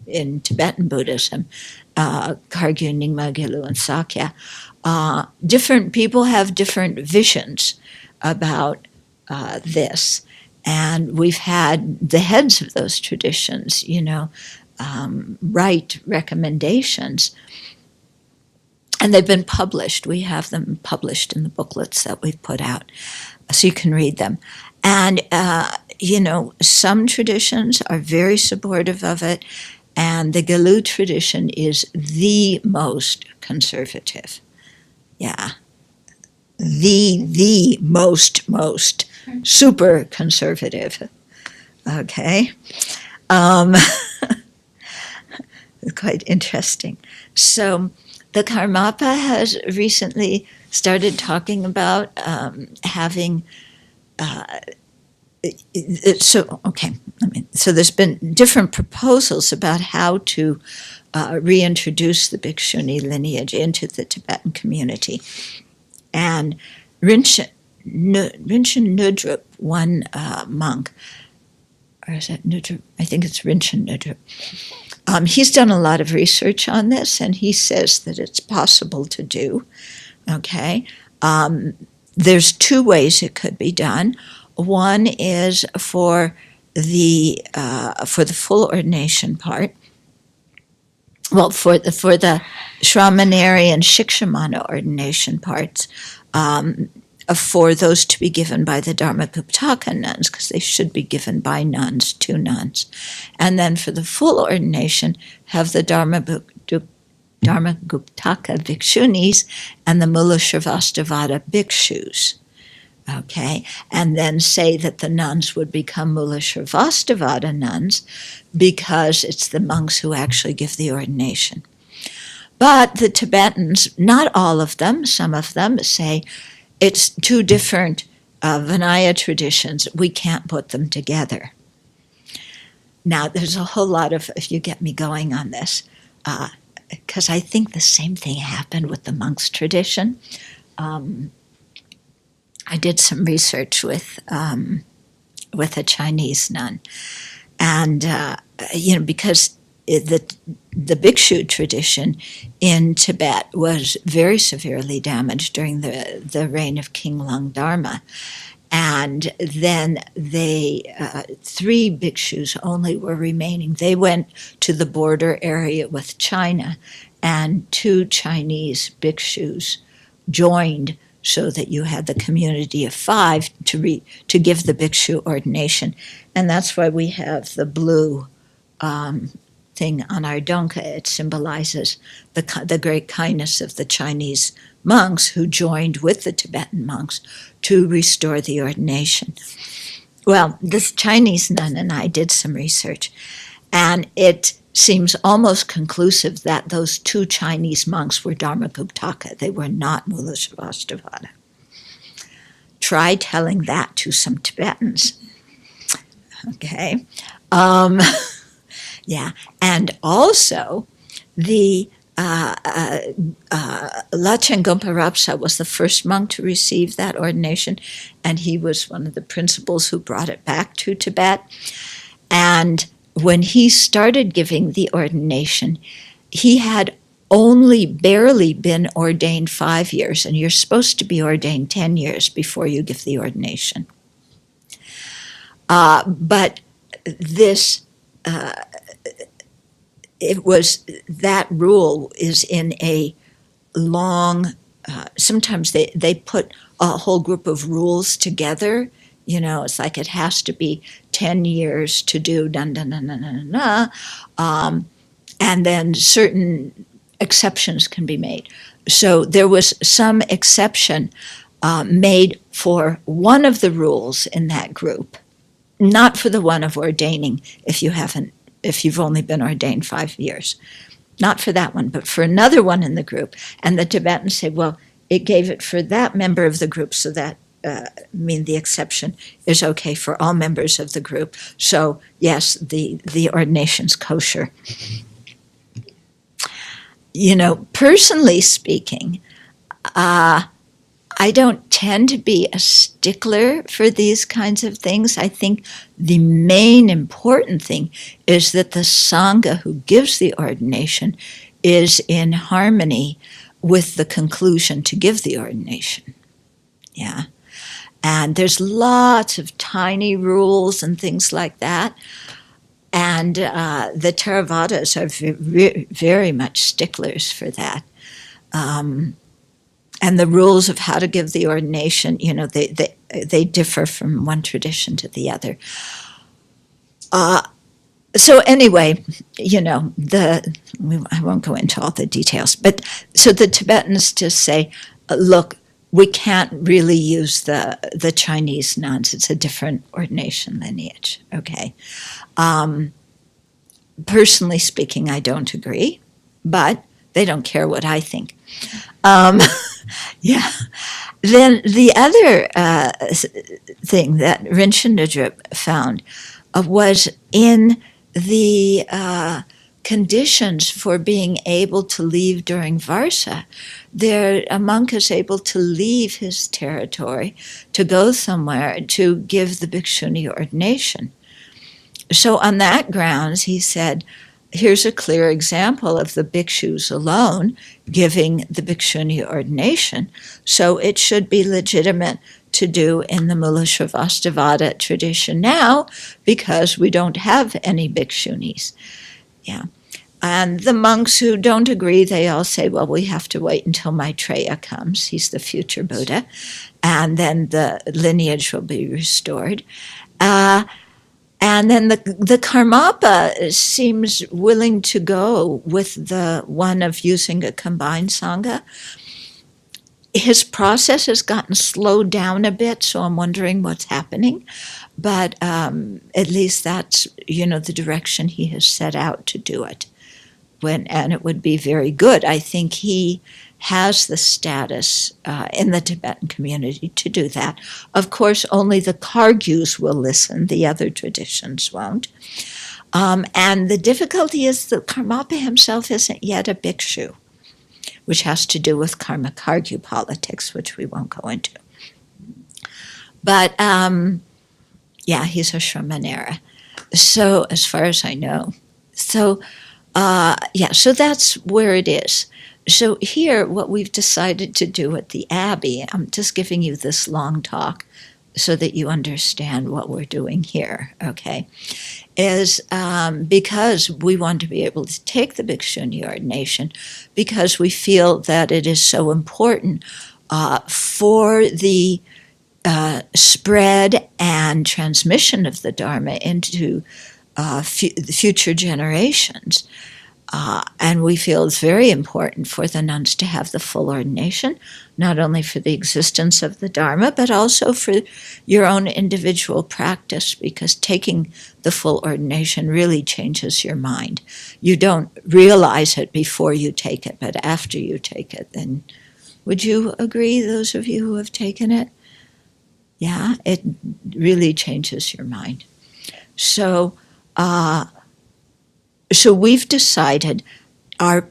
in Tibetan Buddhism, Khargyu, Nyingma, Gelug, and Sakya, different people have different visions about this. And we've had the heads of those traditions, write recommendations. And they've been published. We have them published in the booklets that we've put out, so you can read them. And, some traditions are very supportive of it, and the Galut tradition is the most conservative. Yeah. The most super conservative. Okay. Quite interesting. So the Karmapa has recently started talking about having. So there's been different proposals about how to reintroduce the Bhikshuni lineage into the Tibetan community. And Rinchen Nudrup, one monk, or is it Nudrup? I think it's Rinchen Nudrup. He's done a lot of research on this, and he says that it's possible to do. Okay, there's two ways it could be done. One is for the full ordination part. Well, for the Shramaneri and Shikshamana ordination parts, for those to be given by the Dharmaguptaka nuns, because they should be given by nuns, 2 nuns. And then for the full ordination, have the Dharmaguptaka bhikshunis and the Mula Sravastivada bhikshus. Okay, and then say that the nuns would become Mula Sravastivada nuns because it's the monks who actually give the ordination. But the Tibetans, not all of them, some of them say it's 2 different Vinaya traditions. We can't put them together. Now, there's a whole lot of, if you get me going on this, because I think the same thing happened with the monks' tradition. I did some research with a Chinese nun, and because the bhikshu tradition in Tibet was very severely damaged during the reign of King Lung Dharma, and then 3 bhikshus only were remaining. They went to the border area with China, and 2 Chinese bhikshus joined, so that you had the community of 5 to give the bhikshu ordination. And that's why we have the blue thing on our donka. It symbolizes the great kindness of the Chinese monks who joined with the Tibetan monks to restore the ordination. Well, this Chinese nun and I did some research, and it seems almost conclusive that those 2 Chinese monks were Dharmaguptaka. They were not Mula Sravastivada. Try telling that to some Tibetans. Okay. Yeah. And also, the Lachen Gompa Rapsa was the first monk to receive that ordination, and he was one of the principals who brought it back to Tibet. And when he started giving the ordination, he had only barely been ordained 5 years, and you're supposed to be ordained 10 years before you give the ordination. But this, that rule is in a long, sometimes they put a whole group of rules together. It's like it has to be 10 years to do and then certain exceptions can be made. So there was some exception made for one of the rules in that group, not for the one of ordaining if you've only been ordained 5 years. Not for that one, but for another one in the group. And the Tibetans say, well, it gave it for that member of the group, so that the exception is okay for all members of the group. So yes, the ordination's kosher. Personally speaking, I don't tend to be a stickler for these kinds of things. I think the main important thing is that the Sangha who gives the ordination is in harmony with the conclusion to give the ordination. Yeah. And there's lots of tiny rules and things like that. And the Theravadas are very much sticklers for that. And the rules of how to give the ordination, they differ from one tradition to the other. So anyway, I won't go into all the details, but so the Tibetans just say, look, we can't really use the Chinese nuns. It's a different ordination lineage, okay? Personally speaking, I don't agree, but they don't care what I think. Yeah. Then the other thing that Rinchen Drip found was in the conditions for being able to leave during Varsa. A monk is able to leave his territory to go somewhere to give the bhikshuni ordination. So on that grounds, he said, here's a clear example of the bhikshus alone giving the bhikshuni ordination. So it should be legitimate to do in the Mula Sravastivada tradition now because we don't have any bhikshunis. Yeah. And the monks who don't agree, they all say, well, we have to wait until Maitreya comes. He's the future Buddha. And then the lineage will be restored. And then the Karmapa seems willing to go with the one of using a combined Sangha. His process has gotten slowed down a bit, so I'm wondering what's happening. But at least that's, the direction he has set out to do it. And it would be very good. I think he has the status in the Tibetan community to do that. Of course, only the Kargyus will listen. The other traditions won't. And the difficulty is that Karmapa himself isn't yet a bhikshu, which has to do with karma Kargyu politics, which we won't go into. But, he's a Shramanera. So, as far as I know. So, so that's where it is. So here, what we've decided to do at the Abbey, I'm just giving you this long talk so that you understand what we're doing here, okay, is because we want to be able to take the bhikshuni ordination, because we feel that it is so important for the spread and transmission of the Dharma into future generations. And we feel it's very important for the nuns to have the full ordination, not only for the existence of the Dharma, but also for your own individual practice, because taking the full ordination really changes your mind. You don't realize it before you take it, but after you take it, then would you agree, those of you who have taken it? Yeah, it really changes your mind. So we've decided our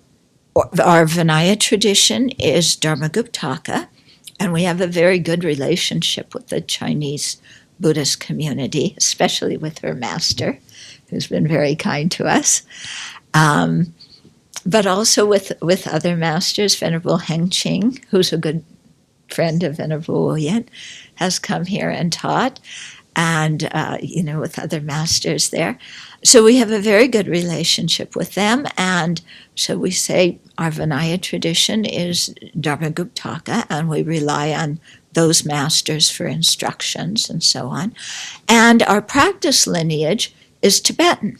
Vinaya tradition is Dharmaguptaka, and we have a very good relationship with the Chinese Buddhist community, especially with her master, who's been very kind to us, but also with other masters. Venerable Heng Ching, who's a good friend of Venerable Wuyen, has come here and taught, and with other masters there. So we have a very good relationship with them, and so we say our Vinaya tradition is Dharmaguptaka, and we rely on those masters for instructions and so on. And our practice lineage is Tibetan.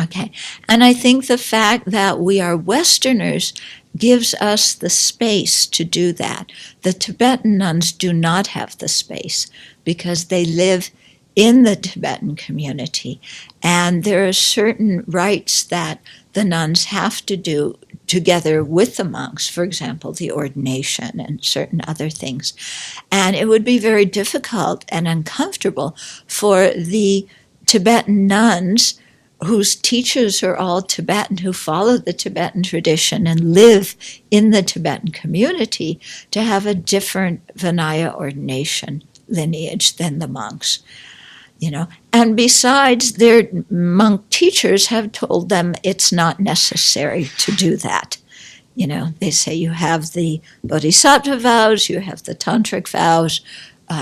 Okay, and I think the fact that we are Westerners gives us the space to do that. The Tibetan nuns do not have the space because they live in the Tibetan community, and there are certain rites that the nuns have to do together with the monks, for example, the ordination and certain other things. And it would be very difficult and uncomfortable for the Tibetan nuns whose teachers are all Tibetan, who follow the Tibetan tradition and live in the Tibetan community, to have a different Vinaya ordination lineage than the monks. And besides, their monk teachers have told them it's not necessary to do that. They say you have the Bodhisattva vows, you have the Tantric vows,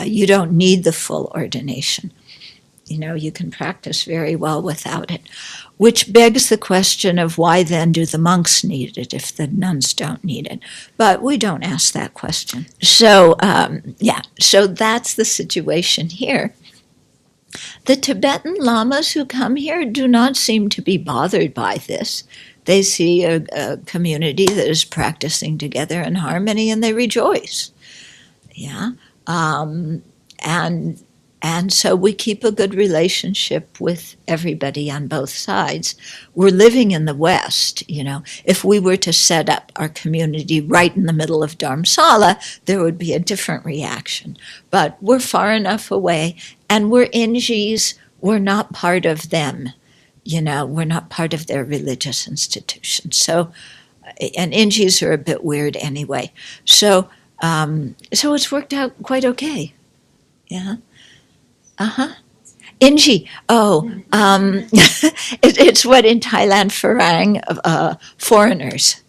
you don't need the full ordination. You can practice very well without it. which begs the question of why then do the monks need it if the nuns don't need it? But we don't ask that question. So, so that's the situation here. The Tibetan lamas who come here do not seem to be bothered by this. They see a community that is practicing together in harmony, and they rejoice. Yeah, and so we keep a good relationship with everybody on both sides. We're living in the West, you know. If we were to set up our community right in the middle of Dharamsala, there would be a different reaction. But we're far enough away, and we're Injis. We're not part of them, you know. We're not part of their religious institution. So, and Injis are a bit weird anyway. So it's worked out quite okay. Yeah. Inji. It's what in Thailand Farang, foreigners.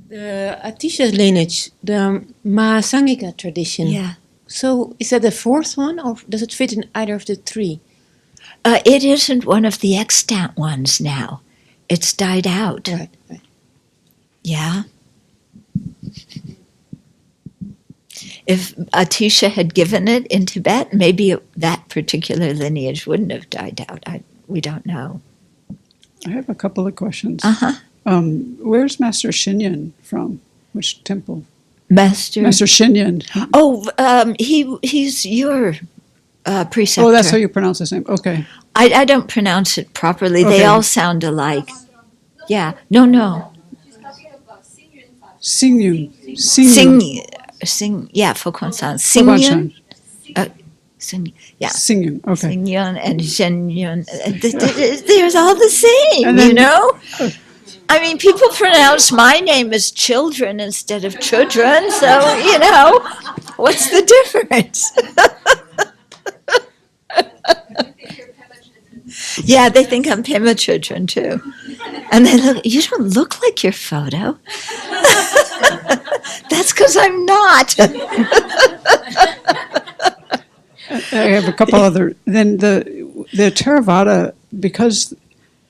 The Atisha lineage, the Mahasangika tradition. Yeah. So is that the fourth one, or does it fit in either of the three? It isn't one of the extant ones now. It's died out. Right. Yeah. If Atisha had given it in Tibet, maybe that particular lineage wouldn't have died out. We don't know. I have a couple of questions. Where's Master Shinyan from? Which temple? Master Shinyan. He's your preceptor. Oh, that's how you pronounce his name. Okay. I don't pronounce it properly. Okay. They all sound alike. Yeah. No. She's talking about Xingyun. Sing. Yeah, Fokon-san. Xingyun. Yeah. Xingyun. Okay. Xingyun and Shenyun. They're all the same, And then- you know? I mean, people pronounce my name as children instead of children, so, you know, what's the difference? Yeah, they think I'm Pema children too. And they look, you don't look like your photo. That's because I'm not. I have a couple other. Then the Theravada, because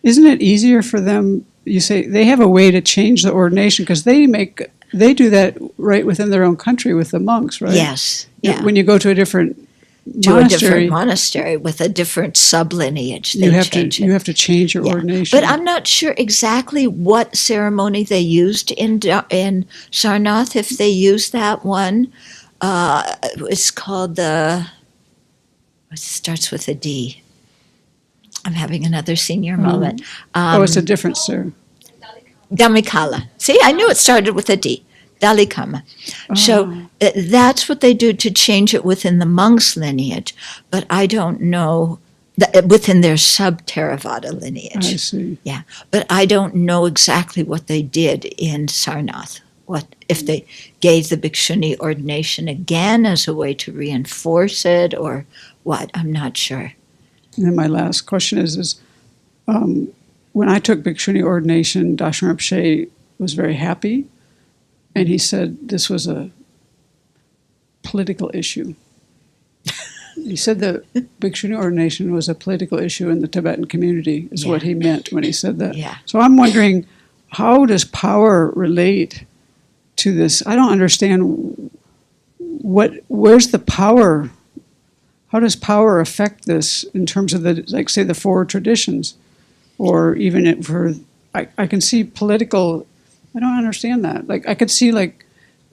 isn't it easier for them? You say they have a way to change the ordination because they do that right within their own country with the monks, right? Yes. Yeah. When you go to a different To a different monastery with a different sublineage, they change it. You have to change your Yeah. ordination. But I'm not sure exactly what ceremony they used in Sarnath. If they used that one, it's called it starts with a D. I'm having another senior moment. it's a different sir. Dhammikala. See, I knew it started with a D. Dalikama. So that's what they do to change it within the monks' lineage, but I don't know within their sub-Theravada lineage. I see. Yeah, but I don't know exactly what they did in Sarnath. What if they gave the Bhikshuni ordination again as a way to reinforce it, or what? I'm not sure. And then my last question is when I took Bhikshuni ordination, Darshan Rinpoche was very happy, and he said this was a political issue. He said the Bhikshuni ordination was a political issue in the Tibetan community, is what he meant when he said that. Yeah. So I'm wondering, how does power relate to this? I don't understand where's the power? How does power affect this in terms of the four traditions? Or even I can see political, I don't understand that. Like, I could see like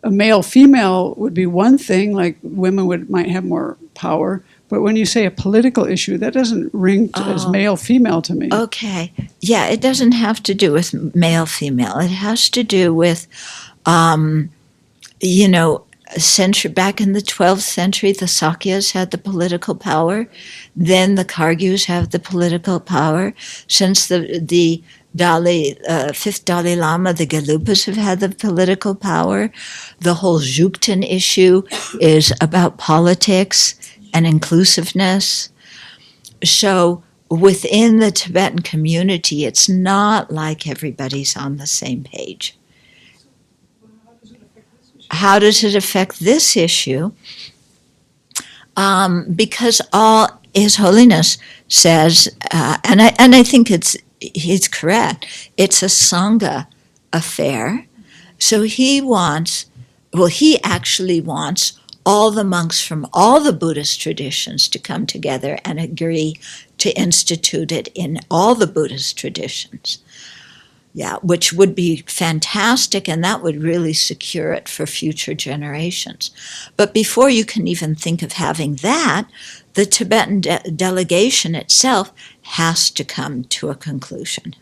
a male-female would be one thing, like women might have more power. But when you say a political issue, that doesn't ring as male-female to me. Okay. Yeah, it doesn't have to do with male-female. It has to do with, back in the 12th century, the Sakyas had the political power. Then the Khargyus have the political power. Since the fifth Dalai Lama, the Gelupas have had the political power. The whole Jukten issue is about politics and inclusiveness. So within the Tibetan community, it's not like everybody's on the same page. How does it affect this issue? Because all His Holiness says, and I think it's he's correct. It's a Sangha affair. So he actually wants all the monks from all the Buddhist traditions to come together and agree to institute it in all the Buddhist traditions. Yeah, which would be fantastic, and that would really secure it for future generations. But before you can even think of having that, the Tibetan delegation itself has to come to a conclusion,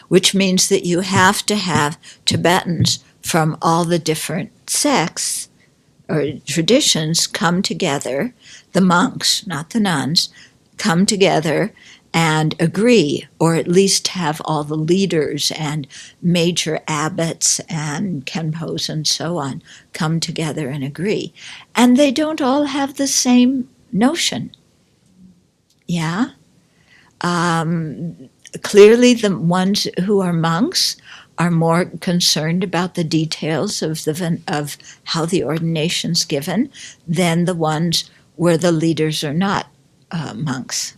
which means that you have to have Tibetans from all the different sects or traditions come together, the monks, not the nuns, come together and agree, or at least have all the leaders and major abbots and khenpos and so on come together and agree. And they don't all have the same notion. Yeah? Clearly the ones who are monks are more concerned about the details of how the ordination's given than the ones where the leaders are not monks.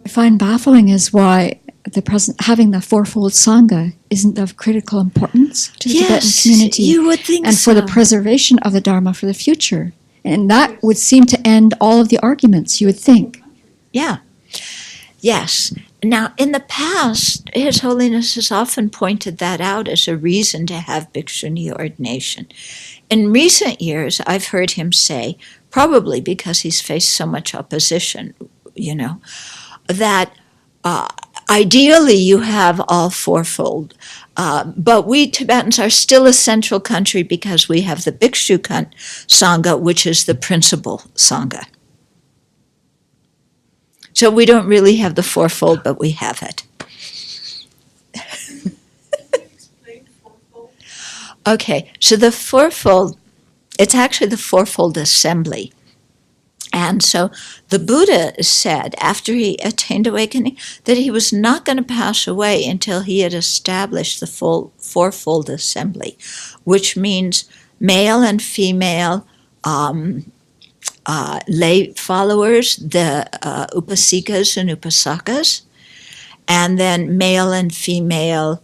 I find baffling is why having the fourfold Sangha isn't of critical importance to the Tibetan community. You would think and so. for the preservation of the Dharma for the future. And that would seem to end all of the arguments, you would think. Yeah. Yes. Now, in the past, His Holiness has often pointed that out as a reason to have bhikshuni ordination. In recent years, I've heard him say, probably because he's faced so much opposition, that ideally you have all fourfold. But we Tibetans are still a central country because we have the Bhikshu Sangha, which is the principal Sangha. So we don't really have the fourfold, but we have it. Okay, so the fourfold, it's actually the fourfold assembly. And so the Buddha said, after he attained awakening, that he was not going to pass away until he had established the full fourfold assembly, which means male and female lay followers, the upasikas and upasakas, and then male and female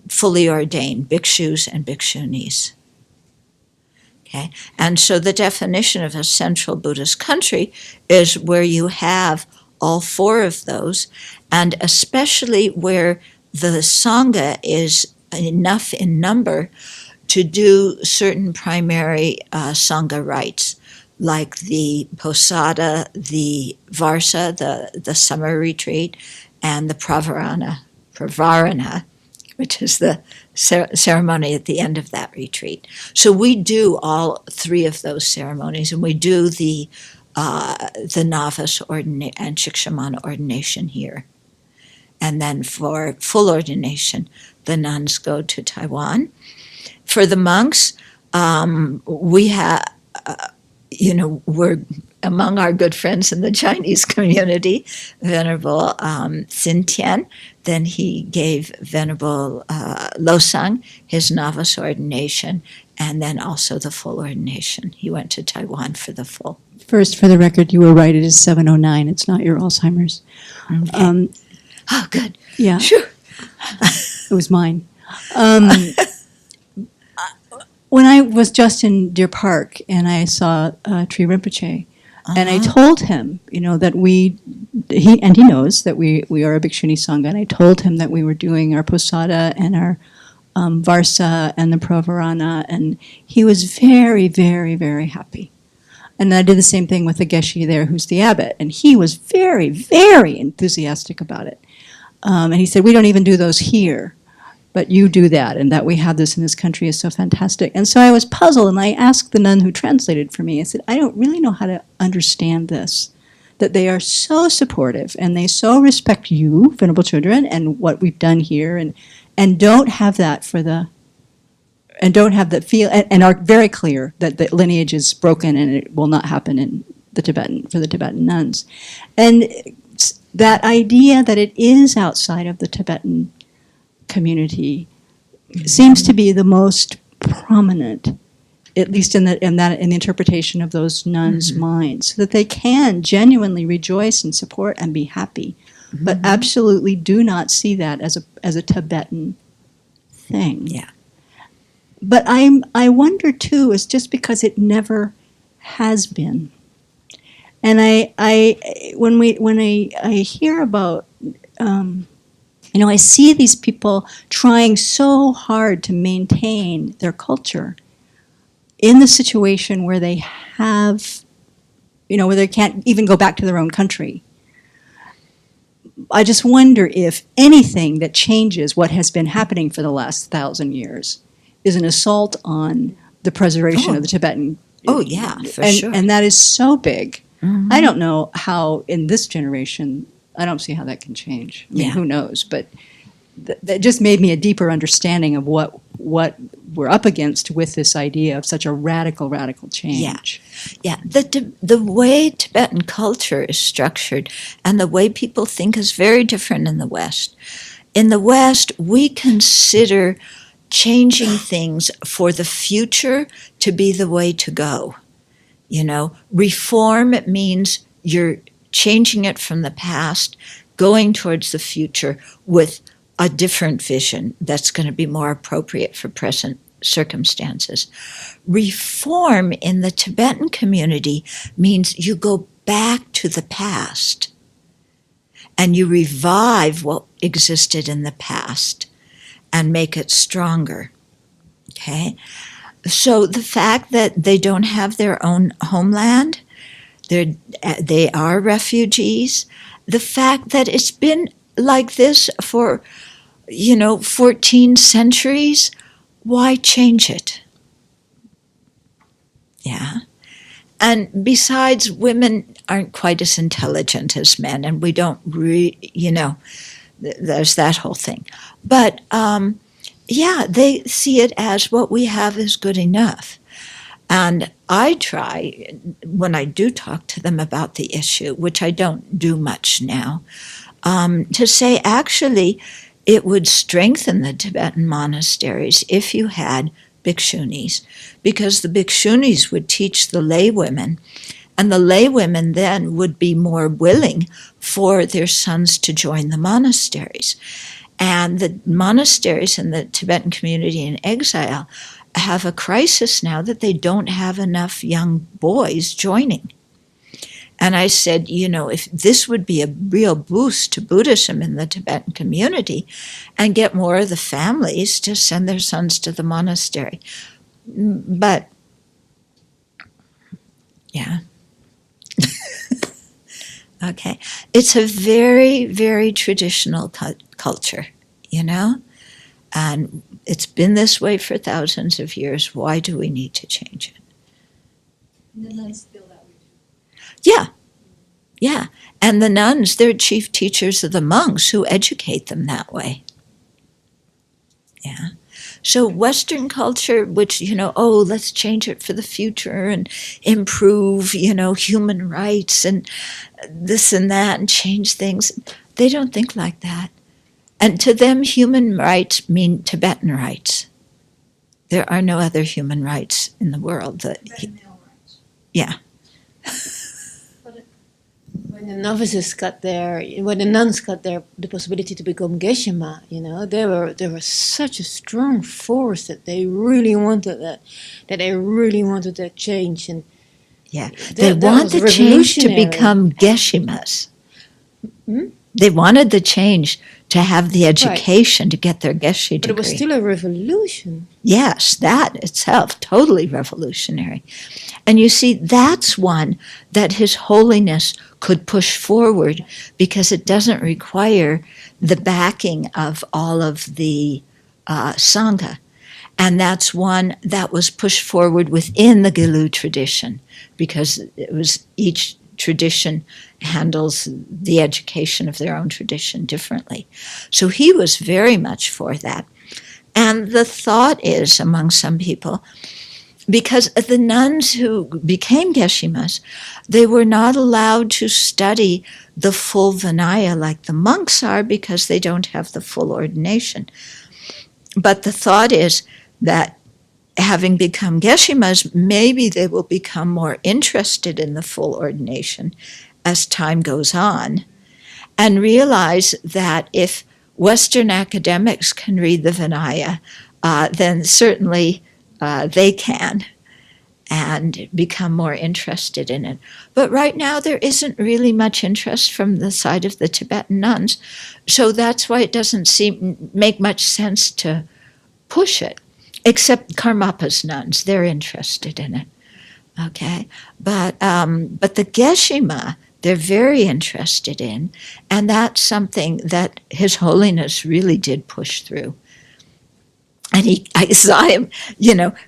fully ordained bhikshus and bhikshunis. Okay, and so the definition of a central Buddhist country is where you have all four of those, and especially where the Sangha is enough in number to do certain primary Sangha rites, like the Posada, the Varsa, the summer retreat, and the Pravarana, which is the ceremony at the end of that retreat. So we do all three of those ceremonies, and we do the novice and shikshamana ordination here. And then for full ordination, the nuns go to Taiwan. For the monks, we have, we're among our good friends in the Chinese community, Venerable Xintian. Then he gave Venerable Losang his novice ordination, and then also the full ordination. He went to Taiwan for the full. First, for the record, you were right. It is 7:09. It's not your Alzheimer's. Okay. Oh, good. Yeah. Sure. It was mine. When I was just in Deer Park and I saw Tri Rinpoche, and I told him, that he knows that we are a Bhikshuni Sangha, and I told him that we were doing our Posada and our Varsa and the Pravarana, and he was very, very, very happy. And I did the same thing with the Geshe there, who's the abbot, and he was very, very enthusiastic about it. And he said, we don't even do those here, but you do that, and that we have this in this country is so fantastic. And so I was puzzled, and I asked the nun who translated for me, I said, I don't really know how to understand this, that they are so supportive, and they so respect you, Venerable Children, and what we've done here, and don't have that feel, and are very clear that the lineage is broken and it will not happen for the Tibetan nuns. And that idea that it is outside of the Tibetan community seems to be the most prominent, at least in the interpretation of those nuns' minds, so that they can genuinely rejoice and support and be happy but absolutely do not see that as a Tibetan thing. Yeah. But I wonder too, is just because it never has been. And when I hear about, I see these people trying so hard to maintain their culture in the situation where they have, where they can't even go back to their own country. I just wonder if anything that changes what has been happening for the last 1,000 years is an assault on the preservation of the Tibetan. Oh, yeah, for sure. And that is so big. I don't know how in this generation, I don't see how that can change. I mean, who knows? But that just made me a deeper understanding of what we're up against with this idea of such a radical change. Yeah. The way Tibetan culture is structured and the way people think is very different in the West. In the West, we consider changing things for the future to be the way to go. Reform means you're changing it from the past, going towards the future with a different vision that's going to be more appropriate for present circumstances. Reform in the Tibetan community means you go back to the past and you revive what existed in the past and make it stronger. Okay? So the fact that they don't have their own homeland, they are refugees, the fact that it's been like this for 14 centuries, why change it? Yeah. And besides, women aren't quite as intelligent as men, and we don't there's that whole thing. But they see it as what we have is good enough. And I try, when I do talk to them about the issue, which I don't do much now, to say actually it would strengthen the Tibetan monasteries if you had bhikshunis, because the bhikshunis would teach the lay women, and the lay women then would be more willing for their sons to join the monasteries. And the monasteries in the Tibetan community in exile have a crisis now that they don't have enough young boys joining. And I said, if this would be a real boost to Buddhism in the Tibetan community and get more of the families to send their sons to the monastery. But, yeah. Okay. It's a very, very traditional culture, and it's been this way for thousands of years. Why do we need to change it? And the nuns feel that way too. Yeah. And the nuns, they're chief teachers of the monks who educate them that way. Yeah. So Western culture, which, let's change it for the future and improve, human rights and this and that and change things, they don't think like that. And to them, human rights mean Tibetan rights. There are no other human rights in the world. Tibetan male rights. Yeah. When the novices when the nuns got the possibility to become Geshe-ma, they were such a strong force that they really wanted that change, and Yeah, they want the change to become Geshe-mas. They wanted the change to have the education to get their Geshe degree. But it was still a revolution. Yes, that itself, totally revolutionary. And you see, that's one that His Holiness could push forward because it doesn't require the backing of all of the Sangha. And that's one that was pushed forward within the Gelu tradition because it was each tradition handles the education of their own tradition differently. So he was very much for that. And the thought is among some people, because the nuns who became Geshe-mas, they were not allowed to study the full Vinaya like the monks are because they don't have the full ordination. But the thought is that having become Geshe-mas, maybe they will become more interested in the full ordination as time goes on. and realize that if Western academics can read the Vinaya, then certainly they can, and become more interested in it. But right now there isn't really much interest from the side of the Tibetan nuns, so that's why it doesn't make much sense to push it, except Karmapa's nuns. They're interested in it. Okay, but the Geshe-ma, they're very interested in, and that's something that His Holiness really did push through. And I saw him,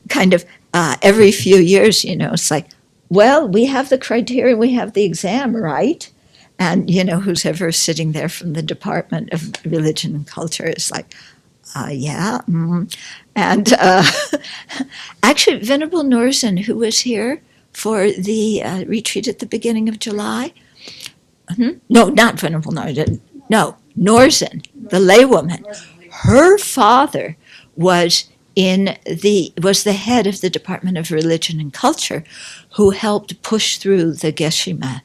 kind of every few years, it's like, well, we have the criteria, we have the exam, right? And, who's ever sitting there from the Department of Religion and Culture is like, yeah. And actually, Venerable Norzen, who was here for the retreat at the beginning of July, no, not Venerable Norzen, no, Norzen, the laywoman, her father was the head of the Department of Religion and Culture, who helped push through the Geshe-ma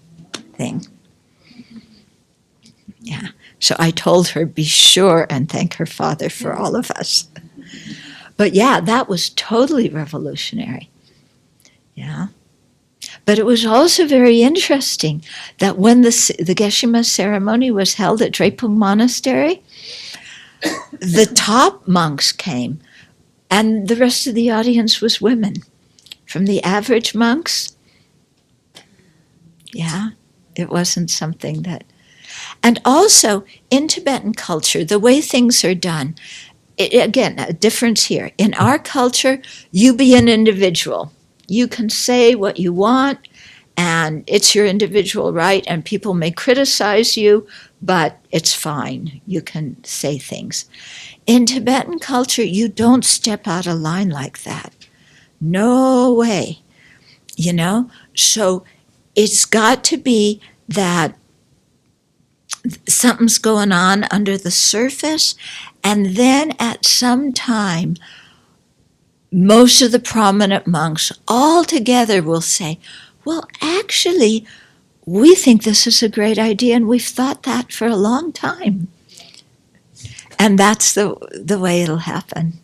thing. Yeah. So I told her, be sure and thank her father for all of us. But yeah, that was totally revolutionary. Yeah. But it was also very interesting that when the Geshe-ma ceremony was held at Drepung Monastery, the top monks came, and the rest of the audience was women. From the average monks, yeah, it wasn't something that... And also, in Tibetan culture, the way things are done, again, a difference here. In our culture, you be an individual. You can say what you want, and it's your individual right, and people may criticize you, but it's fine. You can say things. In Tibetan culture, you don't step out of line like that. No way. So it's got to be that something's going on under the surface, and then at some time, most of the prominent monks all together will say, well, actually, we think this is a great idea, and we've thought that for a long time. And that's the way it'll happen.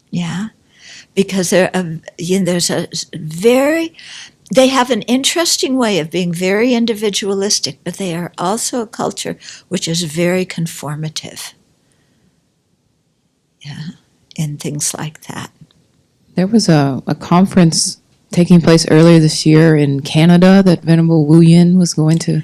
Yeah. Because they have an interesting way of being very individualistic, but they are also a culture which is very conformative. Yeah, in things like that. There was a conference taking place earlier this year in Canada that Venerable Wu Yin was going to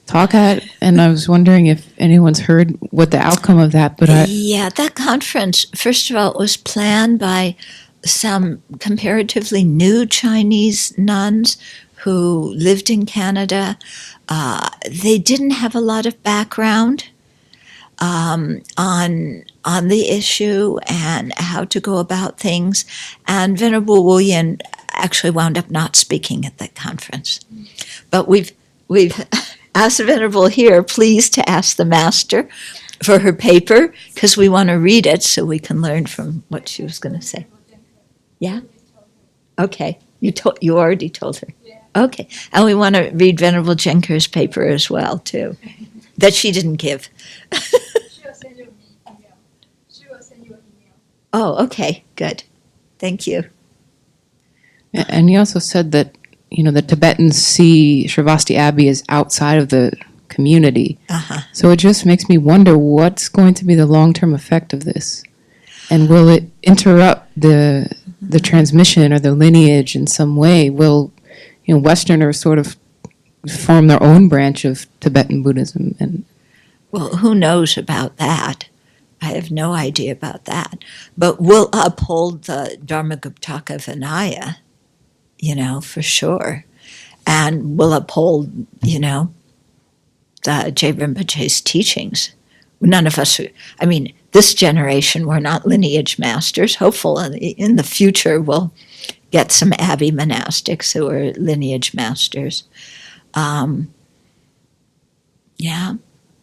talk at, and I was wondering if anyone's heard what the outcome of that. Yeah, that conference, first of all, was planned by some comparatively new Chinese nuns who lived in Canada. They didn't have a lot of background on the issue and how to go about things. And Venerable Wu Yin actually wound up not speaking at that conference. But we've asked Venerable here, please, to ask the Master for her paper, because we want to read it so we can learn from what she was going to say. Yeah? Okay. You already told her. Okay. And we want to read Venerable Jenker's paper as well, too, that she didn't give. Oh, okay. Good. Thank you. And he also said that, the Tibetans see Sravasti Abbey as outside of the community. Uh-huh. So it just makes me wonder what's going to be the long-term effect of this. And will it interrupt the transmission or the lineage in some way? Will Westerners sort of form their own branch of Tibetan Buddhism? And well, who knows about that? I have no idea about that. But we'll uphold the Dharmaguptaka Vinaya, for sure. And we'll uphold, the Je Rinpoche's teachings. None of us, this generation, we're not lineage masters. Hopefully in the future we'll get some Abbey monastics who are lineage masters. Yeah.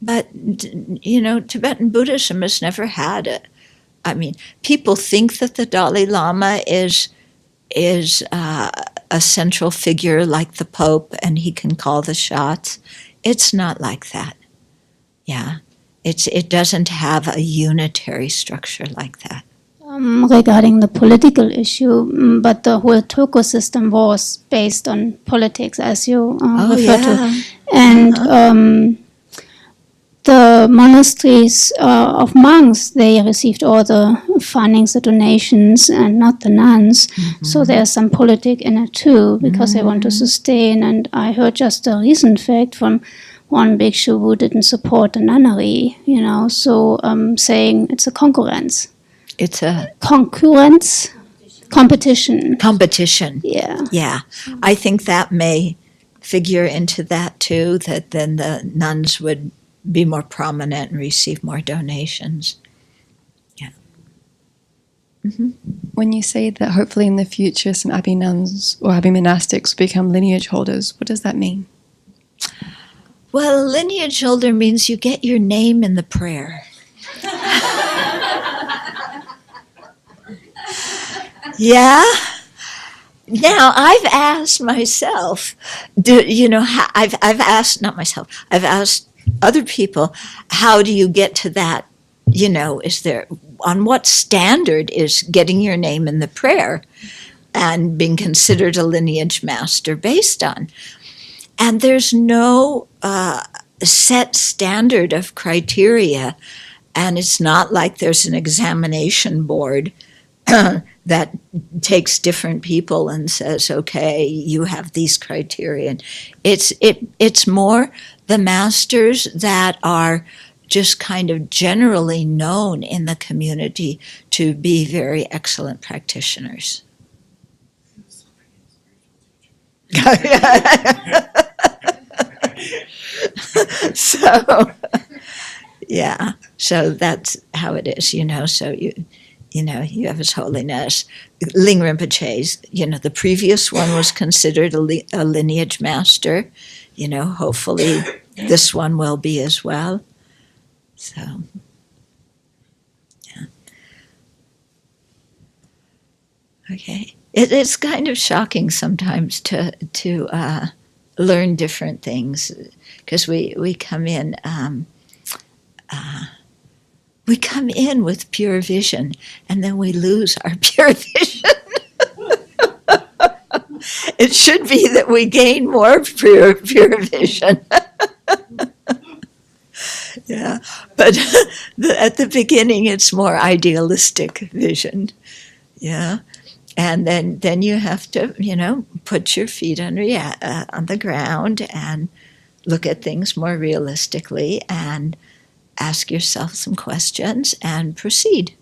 But, Tibetan Buddhism has never had people think that the Dalai Lama is a central figure like the Pope and he can call the shots. It's not like that. Yeah. It doesn't have a unitary structure like that. Regarding the political issue, but the whole Turko system was based on politics, as you referred to. And the monasteries of monks, they received all the fundings, the donations, and not the nuns. So there's some politic in it too, because they want to sustain. And I heard just a recent fact from one bhikshu who didn't support the nunnery, so saying it's a concurrence. It's a Concurrence? Competition. competition. Yeah. Yeah. I think that may figure into that too, that then the nuns would be more prominent and receive more donations. Yeah. When you say that hopefully in the future some Abbey nuns or Abbey monastics become lineage holders, what does that mean? Well, a lineage holder means you get your name in the prayer. Yeah. Now I've asked myself, I've asked, not myself, I've asked other people, how do you get to that? Is there, on what standard is getting your name in the prayer and being considered a lineage master based on? And there's no set standard of criteria, and it's not like there's an examination board that takes different people and says, okay, you have these criteria. It's more the masters that are just kind of generally known in the community to be very excellent practitioners. So, yeah, so that's how it is, so you have His Holiness. Ling Rinpoche's, the previous one was considered a lineage master. Hopefully this one will be as well. So, yeah. Okay. It's kind of shocking sometimes to learn different things, because we come in with pure vision, and then we lose our pure vision. It should be that we gain more pure vision. Yeah, but at the beginning, it's more idealistic vision. Yeah, and then you have to, put your feet under on the ground and look at things more realistically and ask yourself some questions and proceed,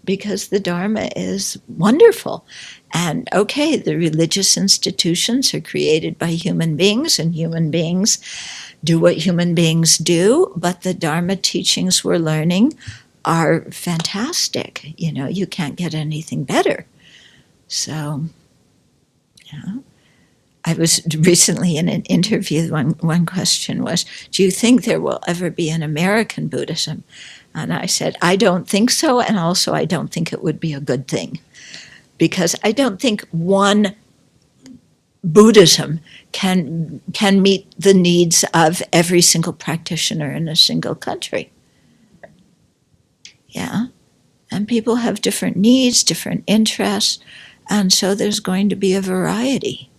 because the Dharma is wonderful. And okay, the religious institutions are created by human beings, and human beings do what human beings do, but the Dharma teachings we're learning are fantastic. You can't get anything better. So, I was recently in an interview, one question was, do you think there will ever be an American Buddhism? And I said, I don't think so, and also I don't think it would be a good thing. Because I don't think one Buddhism can meet the needs of every single practitioner in a single country. Yeah, and people have different needs, different interests, and so there's going to be a variety.